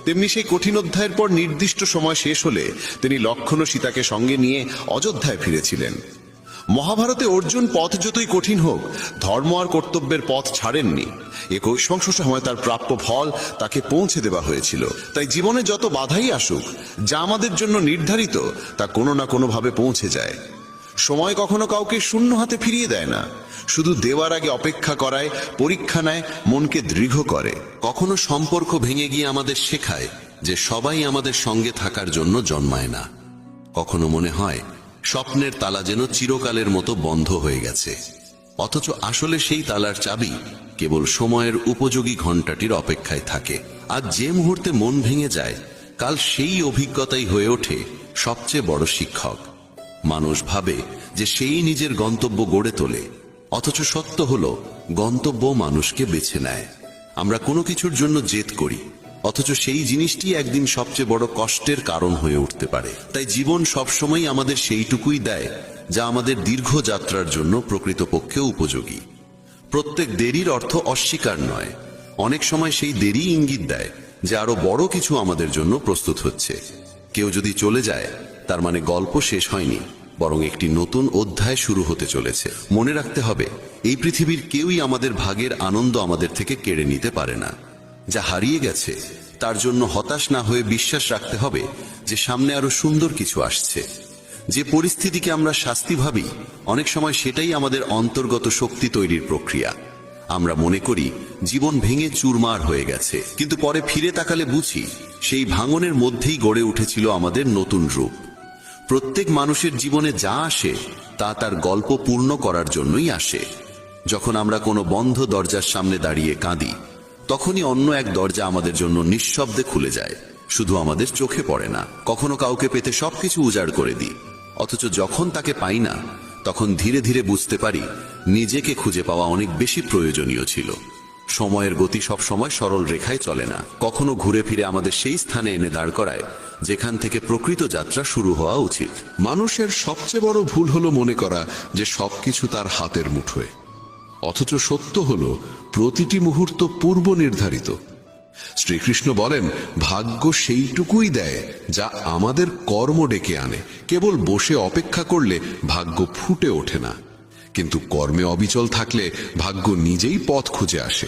তেমনি সেই কঠিন অধ্যায়ের পর নির্দিষ্ট সময় শেষ হলে তিনি লক্ষ্মণ ও সীতাকে সঙ্গে নিয়ে অযোধ্যায় ফিরেছিলেন। মহাভারতে অর্জুন পথ যতই কঠিন হোক, ধর্ম আর কর্তব্যের পথ ছাড়েননি। 21 সময় তার প্রাপ্য ফল তাকে পৌঁছে দেওয়া হয়েছিল। তাই জীবনে যত বাধাই আসুক, যা আমাদের জন্য নির্ধারিত তা কোনো না কোনো ভাবে পৌঁছে যায়। সময় কখনো কাউকে শূন্য হাতে ফিরিয়ে দেয় না, শুধু দেওয়ার আগে অপেক্ষা করায়, পরীক্ষা নেয়, মনকে দৃঢ় করে। কখনো সম্পর্ক ভেঙে গিয়ে আমাদের শেখায় যে সবাই আমাদের সঙ্গে থাকার জন্য জন্মায় না। কখনো মনে হয় স্বপ্নের তালা যেন চিরকালের মতো বন্ধ হয়ে গেছে, অথচ আসলে সেই তালার চাবি কেবল সময়ের উপযোগী ঘণ্টাটির অপেক্ষায় থাকে। আজ যে মুহূর্তে মন ভেঙে যায়, কাল সেই অভিজ্ঞতাই হয়ে ওঠে সবচেয়ে বড় শিক্ষক। মানুষ ভাবে যে সেই নিজের গন্তব্য গড়ে তোলে, অথচ সত্য হলো গন্তব্য মানুষকে বেছে নেয়। আমরা কোনো কিছুর জন্য জেদ করি, অথচ সেই জিনিসটি একদিন সবচেয়ে বড় কষ্টের কারণ হয়ে উঠতে পারে। তাই জীবন সবসময় আমাদের সেইটুকুই দেয় যা আমাদের দীর্ঘ যাত্রার জন্য প্রকৃতপক্ষে উপযোগী। প্রত্যেক দেরির অর্থ অস্বীকার নয়, অনেক সময় সেই দেরি ইঙ্গিত দেয় যে আরো বড় কিছু আমাদের জন্য প্রস্তুত হচ্ছে। কেউ যদি চলে যায়, তার মানে গল্প শেষ হয়নি, বরং একটি নতুন অধ্যায় শুরু হতে চলেছে। মনে রাখতে হবে, এই পৃথিবীর কেউই আমাদের ভাগের আনন্দ আমাদের থেকে কেড়ে নিতে পারে না। যা হারিয়ে গেছে তার জন্য হতাশ না হয়ে বিশ্বাস রাখতে হবে যে সামনে আরো সুন্দর কিছু আসছে। যে পরিস্থিতিকে আমরা শাস্তি ভাবি, অনেক সময় সেটাই আমাদের অন্তর্গত শক্তি তৈরির প্রক্রিয়া। আমরা মনে করি জীবন ভেঙে চুরমার হয়ে গেছে, কিন্তু পরে ফিরে তাকালে বুঝি সেই ভাঙনের মধ্যেই গড়ে উঠেছিল আমাদের নতুন রূপ। প্রত্যেক মানুষের জীবনে যা আসে তা তার গল্প পূর্ণ করার জন্যই আসে। যখন আমরা কোনো বন্ধ দরজার সামনে দাঁড়িয়ে কাঁদি, তখনই অন্য এক দরজা আমাদের জন্য নিঃশব্দে খুলে যায়, শুধু আমাদের চোখে পড়ে না। কখনো কাউকে পেতে সবকিছু উজাড় করে দিই, অথচ যখন তাকে পাই না তখন ধীরে ধীরে বুঝতে পারি নিজেকে খুঁজে পাওয়া অনেক বেশি প্রয়োজনীয় ছিল। সময়ের গতি সব সময় সরল রেখায় চলে না, কখনো ঘুরে ফিরে আমাদের সেই স্থানে এনে দাঁড় করায় যেখান থেকে প্রকৃত যাত্রা শুরু হওয়া উচিত। মানুষের সবচেয়ে বড় ভুল হলো মনে করা যে সবকিছু তার হাতের মুঠোয়, অথচ সত্য হলো প্রতিটি মুহূর্ত পূর্ব নির্ধারিত। শ্রীকৃষ্ণ বলেন, ভাগ্য সেইটুকুই দেয় যা আমাদের কর্ম ডেকে আনে। কেবল বসে অপেক্ষা করলে ভাগ্য ফুটে ওঠে না, কিন্তু কর্মে অবিচল থাকলে ভাগ্য নিজেই পথ খুঁজে আসে।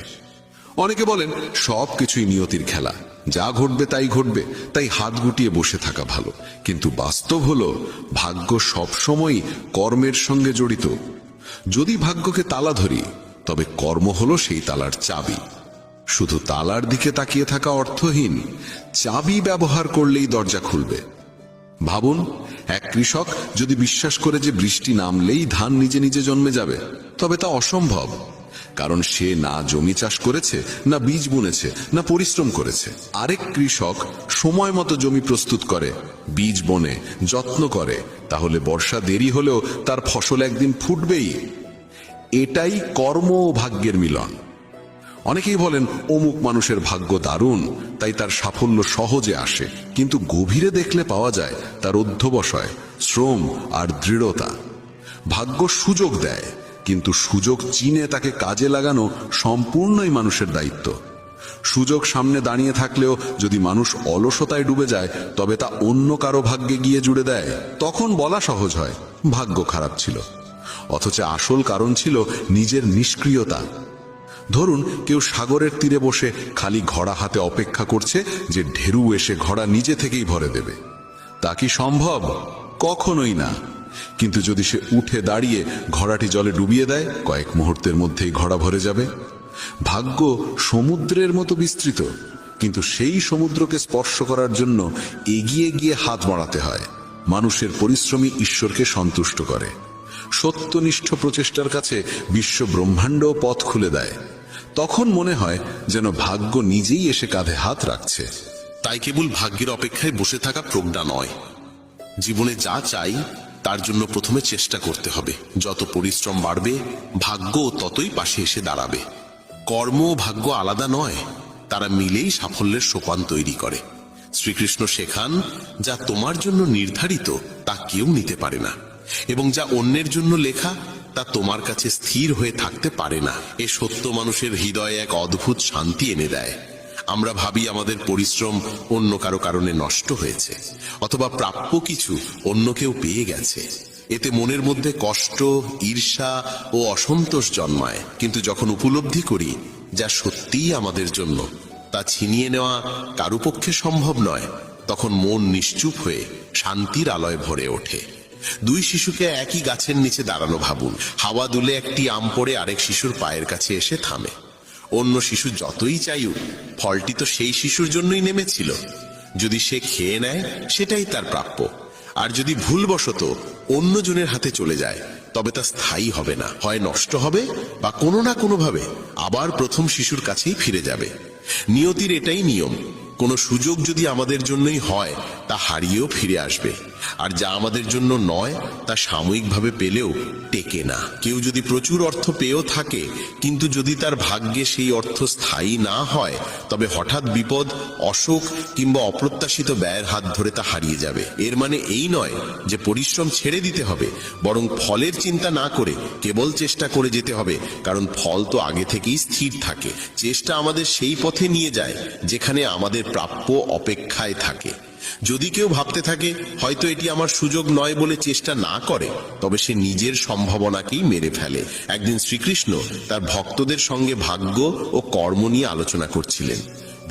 অনেকে বলেন সবকিছুই নিয়তির খেলা, যা ঘটবে তাই ঘটবে, তাই হাত গুটিয়ে বসে থাকা ভালো। কিন্তু বাস্তব হলো ভাগ্য সবসময় কর্মের সঙ্গে জড়িত। যদি ভাগ্যকে তালা ধরি, তবে কর্ম হলো সেই তালার চাবি। শুধু তালার দিকে তাকিয়ে থাকা অর্থহীন, চাবি ব্যবহার করলেই দরজা খুলবে। ভাবুন, এক কৃষক যদি বিশ্বাস করে যে বৃষ্টি নামলেই ধান নিজে নিজে জন্মে যাবে, তবে তা অসম্ভব। কারণ সে না জমি চাষ করেছে, না বীজ বুনেছে, না পরিশ্রম করেছে। আরেক কৃষক সময় মতো জমি প্রস্তুত করে, বীজ বনে, যত্ন করে, তাহলে বর্ষা দেরি হলেও তার ফসল একদিন ফুটবেই। এটাই কর্ম ও ভাগ্যের মিলন। অনেকেই বলেন অমুক মানুষের ভাগ্য দারুণ, তাই তার সাফল্য সহজে আসে, কিন্তু গভীরে দেখলে পাওয়া যায় তার অধ্যবসায়, শ্রম আর দৃঢ়তা। ভাগ্য সুযোগ দেয়, কিন্তু সুযোগ চিনে তাকে কাজে লাগানো সম্পূর্ণই মানুষের দায়িত্ব। সুযোগ সামনে দাঁড়িয়ে থাকলেও যদি মানুষ অলসতায় ডুবে যায়, তবে তা অন্য কারো ভাগ্যে গিয়ে জুড়ে দেয়। তখন বলা সহজ হয় ভাগ্য খারাপ ছিল, অথচ আসল কারণ ছিল নিজের নিষ্ক্রিয়তা। ধরুন, কেউ সাগরের তীরে বসে খালি ঘোড়া হাতে অপেক্ষা করছে যে ঢেউ এসে ঘোড়া নিজে থেকেই ভরে দেবে। তা কি সম্ভব? কখনোই না। কিন্তু যদি সে উঠে দাঁড়িয়ে ঘোড়াটি জলে ডুবিয়ে দেয়, কয়েক মুহূর্তের মধ্যেই ঘোড়া ভরে যাবে। ভাগ্য সমুদ্রের মতো বিস্তৃত, কিন্তু সেই সমুদ্রকে স্পর্শ করার জন্য এগিয়ে গিয়ে হাত বাড়াতে হয়। মানুষের পরিশ্রমী ঈশ্বরকে সন্তুষ্ট করে। সত্যনিষ্ঠ প্রচেষ্টার কাছে বিশ্ব ব্রহ্মাণ্ড পথ খুলে দেয়। তখন মনে হয় যেন ভাগ্য নিজেই এসে কাঁধে হাত রাখছে। তাই কেবল ভাগ্যের অপেক্ষায় বসে থাকা প্রজ্ঞা নয়, জীবনে যা চাই তার জন্য প্রথমে চেষ্টা করতে হবে। যত পরিশ্রম বাড়বে, ভাগ্য ততই পাশে এসে দাঁড়াবে। কর্ম ও ভাগ্য আলাদা নয়, তারা মিলেই সাফল্যের সোপান তৈরি করে। শ্রীকৃষ্ণ শেখান, যা তোমার জন্য নির্ধারিত তা কেউ নিতে পারে না, এবং যা অন্যের জন্য লেখা তা তোমার কাছে স্থির হয়ে থাকতে পারে না। এ সত্য মানুষের হৃদয়ে এক অদ্ভুত শান্তি এনে দেয়। আমরা ভাবি আমাদের পরিশ্রম অন্য কারো কারণে নষ্ট হয়েছে, অথবা প্রাপ্য কিছু অন্য কেউ পেয়ে গেছে। এতে মনের মধ্যে কষ্ট, ঈর্ষা ও অসন্তোষ জন্মায়। কিন্তু যখন উপলব্ধি করি যা সত্যিই আমাদের জন্য, তা ছিনিয়ে নেওয়া কারো পক্ষে সম্ভব নয়, তখন মন নিশ্চুপ হয়ে শান্তির আলোয় ভরে ওঠে। দুই শিশুকে একই গাছের নিচে দাঁড়ানো ভাবুন। হাওয়া দুলে একটি আম পড়ে আরেক শিশুর পায়ের কাছে এসে থামে। অন্য শিশু যতই চাইুক, ফলটি তো সেই শিশুর জন্যই নেমেছিল। যদি সে খেয়ে নেয়, সেটাই তার প্রাপ্য। আর যদি ভুলবশত অন্যজনের হাতে চলে যায়, তবে তা স্থায়ী হবে না, হয় নষ্ট হবে বা কোনো না কোনোভাবে আবার প্রথম শিশুর কাছেই ফিরে যাবে। নিয়তির এটাই নিয়ম। কোনো সুযোগ যদি আমাদের জন্যই হয়, তা হারিয়েও ফিরে আসবে, আর যা আমাদের জন্য নয় তা সাময়িকভাবে পেলেও টেকে না। কেউ যদি প্রচুর অর্থ পেয়েও থাকে, কিন্তু যদি তার ভাগ্যে সেই অর্থ স্থায়ী না হয়, তবে হঠাৎ বিপদ, অসুখ কিংবা অপ্রত্যাশিত ব্যয়ের হাত ধরে তা হারিয়ে যাবে। এর মানে এই নয় যে পরিশ্রম ছেড়ে দিতে হবে, বরং ফলের চিন্তা না করে কেবল চেষ্টা করে যেতে হবে, কারণ ফল তো আগে থেকেই স্থির থাকে। চেষ্টা আমাদের সেই পথে নিয়ে যায় যেখানে আমাদের প্রাপ্য অপেক্ষায় থাকে। যদি কেউ ভাবতে থাকে হয়তো এটি আমার সুযোগ নয় বলে চেষ্টা না করে, তবে সে নিজের সম্ভাবনাকেই মেরে ফেলে। একদিন শ্রীকৃষ্ণ তার ভক্তদের সঙ্গে ভাগ্য ও কর্ম নিয়ে আলোচনা করছিলেন।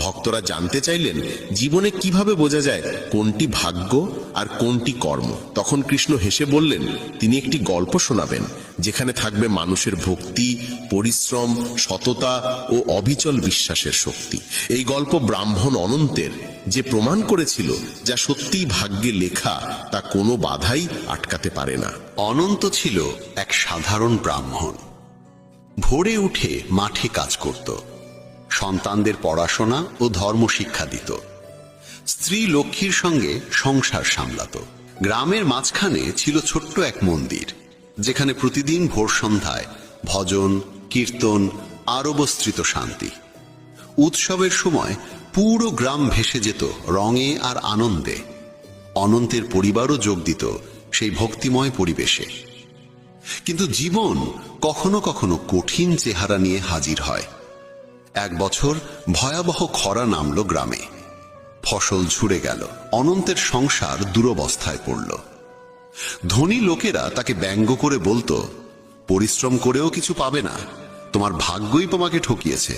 ভক্তরা জানতে চাইলেন জীবনে কিভাবে বোঝা যায় কোনটি ভাগ্য আর কোনটি কর্ম। তখন কৃষ্ণ হেসে বললেন তিনি একটি গল্প শোনাবেন যেখানে থাকবে মানুষের ভক্তি, পরিশ্রম, সততা ও অবিচল বিশ্বাসের শক্তি। এই গল্প ব্রাহ্মণ অনন্তের, যে প্রমাণ করেছিল যা সত্যিই ভাগ্যে লেখা তা কোনো বাধাই আটকাতে পারে না। অনন্ত ছিল এক সাধারণ ব্রাহ্মণ। ভোরে উঠে মাঠে কাজ করত, সন্তানদের পড়াশোনা ও ধর্ম শিক্ষা দিত, স্ত্রী লক্ষ্মীর সঙ্গে সংসার সামলাত। গ্রামের মাঝখানে ছিল ছোট্ট এক মন্দির, যেখানে প্রতিদিন ভোর সন্ধ্যায় ভজন, কীর্তন আর অবস্থিত শান্তি। উৎসবের সময় পুরো গ্রাম ভেসে যেত রঙে আর আনন্দে। অনন্তের পরিবারও যোগ দিত সেই ভক্তিময় পরিবেশে। কিন্তু জীবন কখনো কখনো কঠিন চেহারা নিয়ে হাজির হয়। এক বছর ভয়াবহ খরা নামল গ্রামে, ফসল ঝুড়ে গেল, অনন্তের সংসার দুরবস্থায় পড়ল। ধনী লোকেরা তাকে ব্যঙ্গ করে বলতো, পরিশ্রম করেও কিছু পাবে না, তোমার ভাগ্যই তোমাকে ঠকিয়েছে।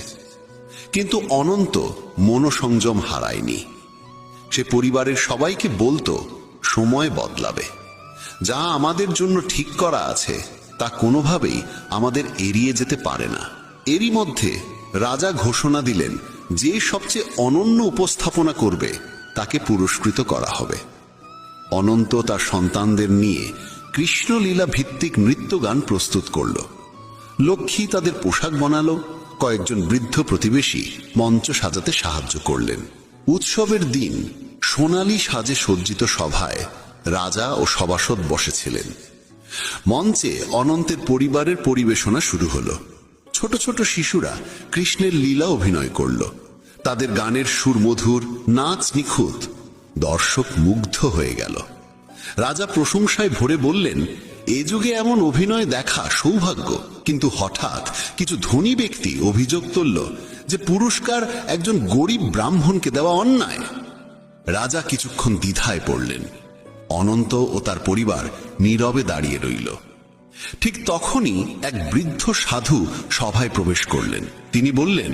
কিন্তু অনন্ত মনোসংযম হারায়নি। সে পরিবারের সবাইকে বলতো, সময় বদলাবে, যা আমাদের জন্য ঠিক করা আছে তা কোনোভাবেই আমাদের এড়িয়ে যেতে পারে না। এরই মধ্যে রাজা ঘোষণা দিলেন, যে সবচেয়ে অনন্য উপস্থাপনা করবে তাকে পুরস্কৃত করা হবে। অনন্ত তার সন্তানদের নিয়ে কৃষ্ণলীলা ভিত্তিক নৃত্যগান প্রস্তুত করল। লক্ষ্মী তাদের পোশাক বানালো, কয়েকজন বৃদ্ধ প্রতিবেশী মঞ্চ সাজাতে সাহায্য করলেন। উৎসবের দিন সোনালী সাজে সজ্জিত সভায় রাজা ও সভাসদ বসেছিলেন। মঞ্চে অনন্তের পরিবারের পরিবেশনা শুরু হলো। ছোট ছোট শিশুরা কৃষ্ণের লীলা অভিনয় করল। তাদের গানের সুর মধুর, নাচ নিখুঁত, দর্শক মুগ্ধ হয়ে গেল। রাজা প্রশংসায় ভরে বললেন, এ যুগে এমন অভিনয় দেখা সৌভাগ্য। কিন্তু হঠাৎ কিছু ধনী ব্যক্তি অভিযোগ তুলল যে পুরস্কার একজন গরিব ব্রাহ্মণকে দেওয়া অন্যায়। রাজা কিছুক্ষণ দ্বিধায় পড়লেন। অনন্ত ও তার পরিবার নীরবে দাঁড়িয়ে রইল। ঠিক তখনই এক বৃদ্ধ সাধু সভায় প্রবেশ করলেন। তিনি বললেন,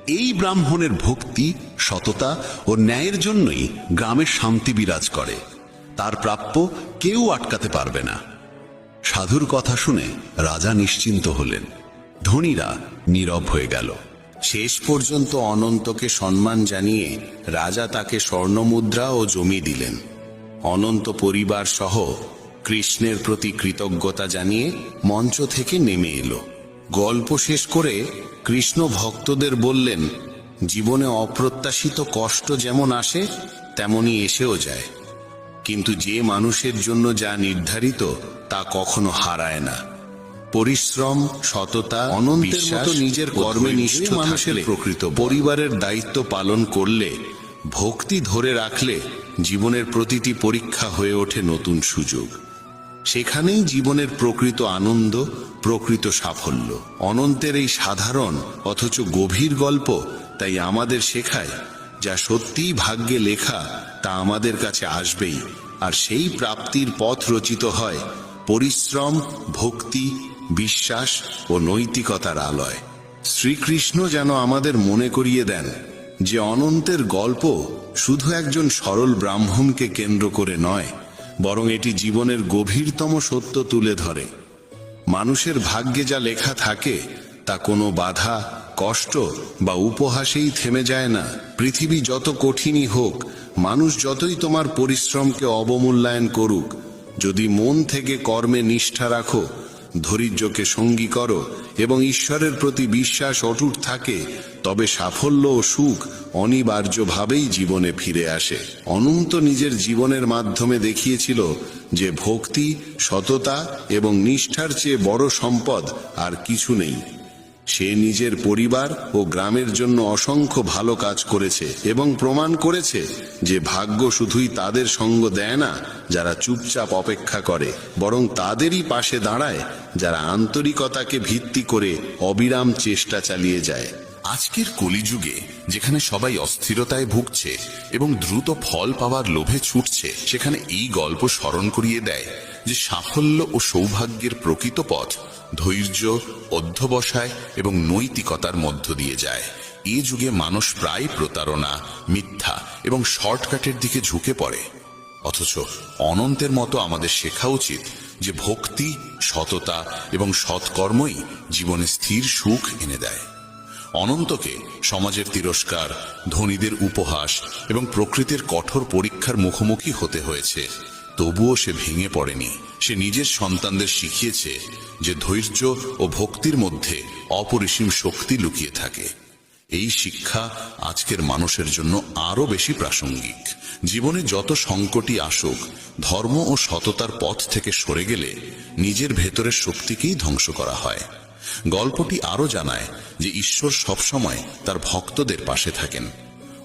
এই ব্রাহ্মণের ভক্তি, সততা ও ন্যায়ের জন্যই গ্রামে শান্তি বিরাজ করে, তার প্রাপ্য কেউ আটকাতে পারবে না। সাধুর কথা শুনে রাজা নিশ্চিন্ত হলেন। ধনীরা নীরব হয়ে গেল। শেষ পর্যন্ত অনন্তকে সম্মান জানিয়ে রাজা তাকে স্বর্ণমুদ্রা ও জমি দিলেন। অনন্ত পরিবার সহ কৃষ্ণের প্রতি কৃতজ্ঞতা জানিয়ে মঞ্চ থেকে নেমে এলো। গল্প শেষ করে কৃষ্ণ ভক্তদের বললেন, জীবনে অপ্রত্যাশিত কষ্ট যেমন আসে তেমনি এসেও যায়, কিন্তু যে মানুষের জন্য যা নির্ধারিত তা কখনো হারায় না। পরিশ্রম, সততা, অনন্তের মতো নিজের কর্মে নিষ্ঠ মানুষের প্রকৃত পরিবারের দায়িত্ব পালন করলে, ভক্তি ধরে রাখলে জীবনের প্রতিটি পরীক্ষা হয়ে ওঠে নতুন সুযোগ। সেখানেই জীবনের প্রকৃত আনন্দ, প্রকৃত সাফল্য। অনন্তের এই সাধারণ অথচ গভীর গল্প তাই আমাদের শেখায়, যা সত্যিই ভাগ্যে লেখা তা আমাদের কাছে আসবেই, আর সেই প্রাপ্তির পথ রচিত হয় পরিশ্রম, ভক্তি, বিশ্বাস ও নৈতিকতার আলোয়। শ্রীকৃষ্ণ যেন আমাদের মনে করিয়ে দেন যে অনন্তের গল্প শুধু একজন সরল ব্রাহ্মণকে কেন্দ্র করে নয়, বরং এটি জীবনের গভীরতম সত্য তুলে ধরে। মানুষের ভাগ্যে যা লেখা থাকে তা কোনো বাধা, কষ্ট বা উপহাসেই থেমে যায় না। পৃথিবী যত কঠিনই হোক, মানুষ যতই তোমার পরিশ্রমকে অবমূল্যায়ন করুক, যদি মন থেকে কর্মে নিষ্ঠা রাখো, ধৈর্যকে সঙ্গী করো এবং ঈশ্বরের প্রতি বিশ্বাস অটুট থাকে, তবে সাফল্য ও সুখ অনিবার্যভাবেই জীবনে ফিরে আসে। অনন্ত নিজের জীবনের মাধ্যমে দেখিয়েছিল যে ভক্তি, সততা এবং নিষ্ঠার চেয়ে বড় সম্পদ আর কিছু নেই। সে নিজের পরিবার ও গ্রামের জন্য অসংখ্য ভালো কাজ করেছে এবং প্রমাণ করেছে যে ভাগ্য শুধুই তাদের সঙ্গ দেয় না যারা চুপচাপ অপেক্ষা করে, বরং তাদেরই পাশে দাঁড়ায় যারা আন্তরিকতাকে ভিত্তি করে অবিরাম চেষ্টা চালিয়ে যায়। আজকের কলিযুগে যেখানে সবাই অস্থিরতায় ভুগছে এবং দ্রুত ফল পাওয়ার লোভে ছুটছে, সেখানে এই গল্প স্মরণ করিয়ে দেয় যে সাফল্য ও সৌভাগ্যের প্রকৃত পথ ধৈর্য, অধ্যবসায় এবং নৈতিকতার মধ্য দিয়ে যায়। এ যুগে মানুষ প্রায় প্রতারণা, মিথ্যা এবং শর্টকাটের দিকে ঝুঁকে পড়ে। অথচ অনন্তের মতো আমাদের শেখা উচিত যে ভক্তি, সততা এবং সৎকর্মই জীবনে স্থির সুখ এনে দেয়। অনন্তকে সমাজের তিরস্কার, ধনীদের উপহাস এবং প্রকৃতির কঠোর পরীক্ষার মুখোমুখি হতে হয়েছে, তবুও সে ভেঙে পড়েনি। সে নিজের সন্তানদের শিখিয়েছে যে ধৈর্য ও ভক্তির মধ্যে অপরিসীম শক্তি লুকিয়ে থাকে। এই শিক্ষা আজকের মানুষের জন্য আরো বেশি প্রাসঙ্গিক। জীবনে যত সংকটই আসুক, ধর্ম ও সততার পথ থেকে সরে গেলে নিজের ভেতরের শক্তিকেই ধ্বংস করা হয়। গল্পটি আরো জানায় যে ঈশ্বর সবসময় তার ভক্তদের পাশে থাকেন।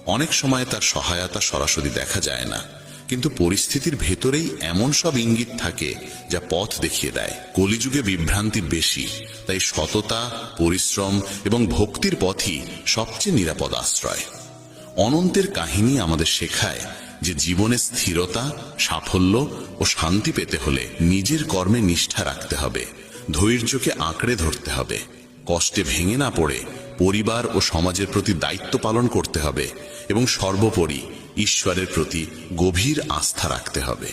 অনেক সময় তার সহায়তা সরাসরি দেখা যায় না, কিন্তু পরিস্থিতির ভেতরেই এমন সব ইঙ্গিত থাকে যা পথ দেখিয়ে দেয়। কলিযুগে বিভ্রান্তি বেশি, তাই সততা, পরিশ্রম এবং ভক্তির পথই সবচেয়ে নিরাপদ আশ্রয়। অনন্তের কাহিনী আমাদের শেখায় যে জীবনে স্থিরতা, সাফল্য ও শান্তি পেতে হলে নিজের কর্মে নিষ্ঠা রাখতে হবে, ধৈর্যকে আঁকড়ে ধরতে হবে, কষ্টে ভেঙে না পড়ে পরিবার ও সমাজের প্রতি দায়িত্ব পালন করতে হবে এবং সর্বোপরি ঈশ্বরের প্রতি গভীর আস্থা রাখতে হবে।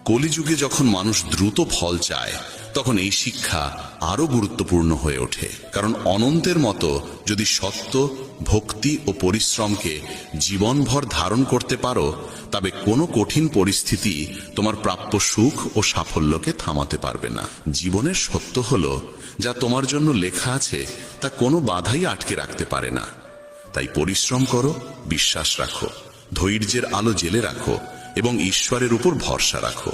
কলিযুগে যখন মানুষ দ্রুত ফল চায়, তখন এই শিক্ষা আরো গুরুত্বপূর্ণ হয়ে ওঠে। কারণ অনন্তের মতো যদি সত্য, ভক্তি ও পরিশ্রমকে জীবনভর ধারণ করতে পারো, তবে কোনো কঠিন পরিস্থিতি তোমার প্রাপ্য সুখ ও সাফল্যকে থামাতে পারবে না। জীবনের সত্য হলো, যা তোমার জন্য লেখা আছে তা কোনো বাধাই আটকে রাখতে পারে না। তাই পরিশ্রম করো, বিশ্বাস রাখো, ধৈর্যের আলো জেলে রাখো এবং ঈশ্বরের উপর ভরসা রাখো।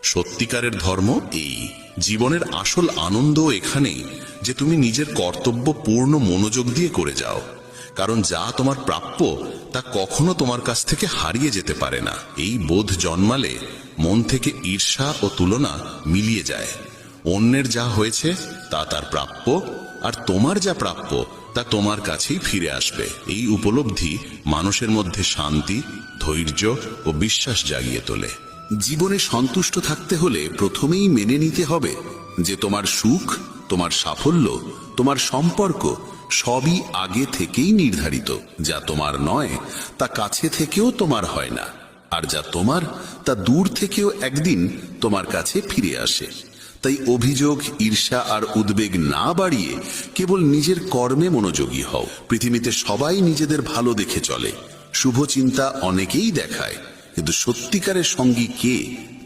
সত্যিকারের ধর্ম এই। জীবনের আসল আনন্দ এখানেই যে তুমি নিজের কর্তব্য পূর্ণ মনোযোগ দিয়ে করে যাও। কারণ যা তোমার প্রাপ্য তা কখনো তোমার কাছ থেকে হারিয়ে যেতে পারে না। এই বোধ জন্মালে মন থেকে ঈর্ষা ও তুলনা মিলিয়ে যায়। অন্যের যা হয়েছে তা তার প্রাপ্য, আর তোমার যা প্রাপ্য তা তোমার কাছেই ফিরে আসবে। এই উপলব্ধি মানুষের মধ্যে শান্তি, ধৈর্য ও বিশ্বাস জাগিয়ে তোলে। জীবনে সন্তুষ্ট থাকতে হলে প্রথমেই মেনে নিতে হবে যে তোমার সুখ, তোমার সাফল্য, তোমার সম্পর্ক সবই আগে থেকেই নির্ধারিত। যা তোমার নয় তা কাছে থেকেও তোমার হয় না, আর যা তোমার তা দূর থেকেও একদিন তোমার কাছে ফিরে আসে। তাই অভিযোগ, ঈর্ষা আর উদ্বেগ না বাড়িয়ে কেবল নিজের কর্মে মনোযোগী হও। পৃথিবীতে সবাই নিজেদের ভালো দেখে চলে, শুভ চিন্তা অনেকেই দেখায়, কিন্তু সত্যিকারের সঙ্গী কে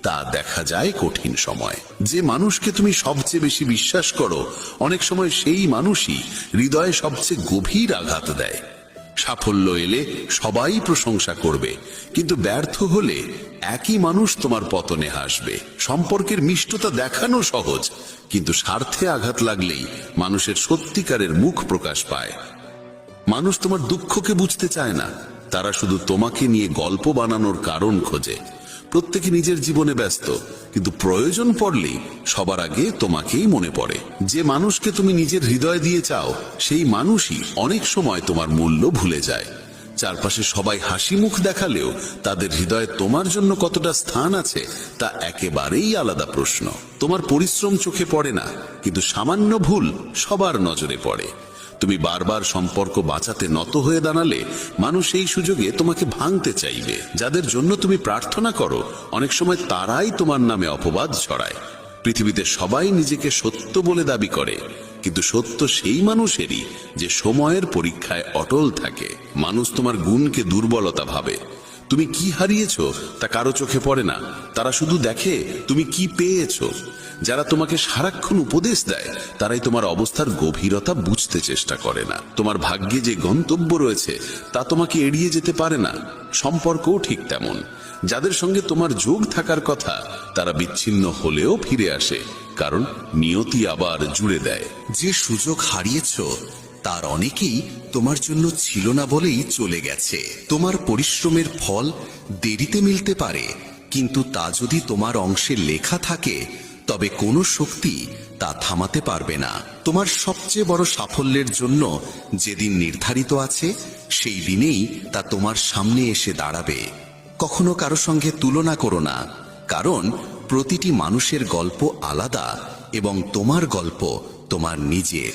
তা দেখা যায় কঠিন সময়। যে মানুষকে তুমি সবচেয়ে বেশি বিশ্বাস করো, অনেক সময় সেই মানুষই হৃদয়ে সবচেয়ে গভীর আঘাত দেয়। সাফল্য এলে সবাই প্রশংসা করবে, কিন্তু ব্যর্থ হলে একই মানুষ তোমার পতনে হাসবে। সম্পর্কের মিষ্টতা দেখানো সহজ, কিন্তু স্বার্থে আঘাত লাগলেই মানুষের সত্যিকারের মুখ প্রকাশ পায়। মানুষ তোমার দুঃখকে বুঝতে চায় না, তারা শুধু তোমাকে নিয়ে গল্প বানানোর কারণ খোঁজে। প্রত্যেকে নিজের জীবনে ব্যস্ত, কিন্তু প্রয়োজন পড়লেই সবার আগে তোমাকেই মনে পড়ে। যে মানুষকে তুমি নিজের হৃদয় দিয়ে চাও, সেই মানুষই অনেক সময় তোমার মূল্য ভুলে যায়। চারপাশে সবাই হাসি মুখ দেখালেও তাদের হৃদয়ে তোমার জন্য কতটা স্থান আছে তা একেবারেই আলাদা প্রশ্ন। তোমার পরিশ্রম চোখে পড়ে না, কিন্তু সামান্য ভুল সবার নজরে পড়ে। তুমি বারবার সম্পর্ক বাঁচাতে নত হয়ে দাঁড়ালে মানুষ এই সুযোগে তোমাকে ভাঙতে চাইবে। যাদের জন্য তুমি প্রার্থনা করো, অনেক সময় তারাই তোমার নামে অপবাদ ছড়ায়। পৃথিবীতে সবাই নিজেকে সত্য বলে দাবি করে, কিন্তু সত্য সেই মানুষেরই যে সময়ের পরীক্ষায় অটল থাকে। মানুষ তোমার গুণকে দুর্বলতা ভাবে। তুমি কি হারিয়েছো তা কারো চোখে পড়ে না, তারা শুধু দেখে তুমি কি পেয়েছো। যারা তোমাকে সারাক্ষণ উপদেশ দেয়, তারাই তোমার অবস্থার গভীরতা বুঝতে চেষ্টা করে না। তোমার ভাগ্যে যে গন্তব্য রয়েছে তা তোমাকে এড়িয়ে যেতে পারে না। সম্পর্কও ঠিক তেমন। যাদের সঙ্গে তোমার যোগ থাকার কথা, তারা বিচ্ছিন্ন হলেও ফিরে আসে, কারণ নিয়তি আবার জুড়ে দেয়। যে সুযোগ হারিয়েছো তার অনেকেই তোমার জন্য ছিল না বলেই চলে গেছে। তোমার পরিশ্রমের ফল দেরিতে মিলতে পারে, কিন্তু তা যদি তোমার অংশে লেখা থাকে, তবে কোনো শক্তি তা থামাতে পারবে না। তোমার সবচেয়ে বড় সাফল্যের জন্য যেদিন নির্ধারিত আছে, সেই দিনেই তা তোমার সামনে এসে দাঁড়াবে। কখনো কারো সঙ্গে তুলনা করো না, কারণ প্রতিটি মানুষের গল্প আলাদা এবং তোমার গল্প তোমার নিজের।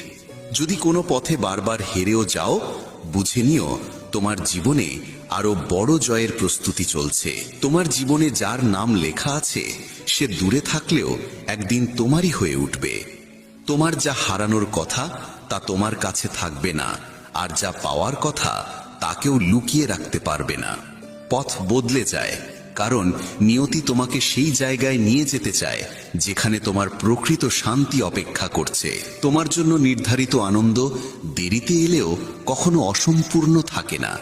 যদি কোনো পথে বারবার হেরেও যাও, বুঝে নিও তোমার জীবনে আরো বড় জয়ের প্রস্তুতি চলছে। তোমার জীবনে যার নাম লেখা আছে সে দূরে থাকলেও একদিন তোমারই হয়ে উঠবে। তোমার যা হারানোর কথা তা তোমার কাছে থাকবে না, আর যা পাওয়ার কথা তাকেও লুকিয়ে রাখতে পারবে না। পথ বদলে যায়, কারণ নিয়তি তোমাকে সেই জায়গায় নিয়ে যেতে চায় যেখানে তোমার প্রকৃত শান্তি অপেক্ষা করছে। তোমার জন্য নির্ধারিত আনন্দ দেরিতে এলেও কখনো অসম্পূর্ণ থাকে না।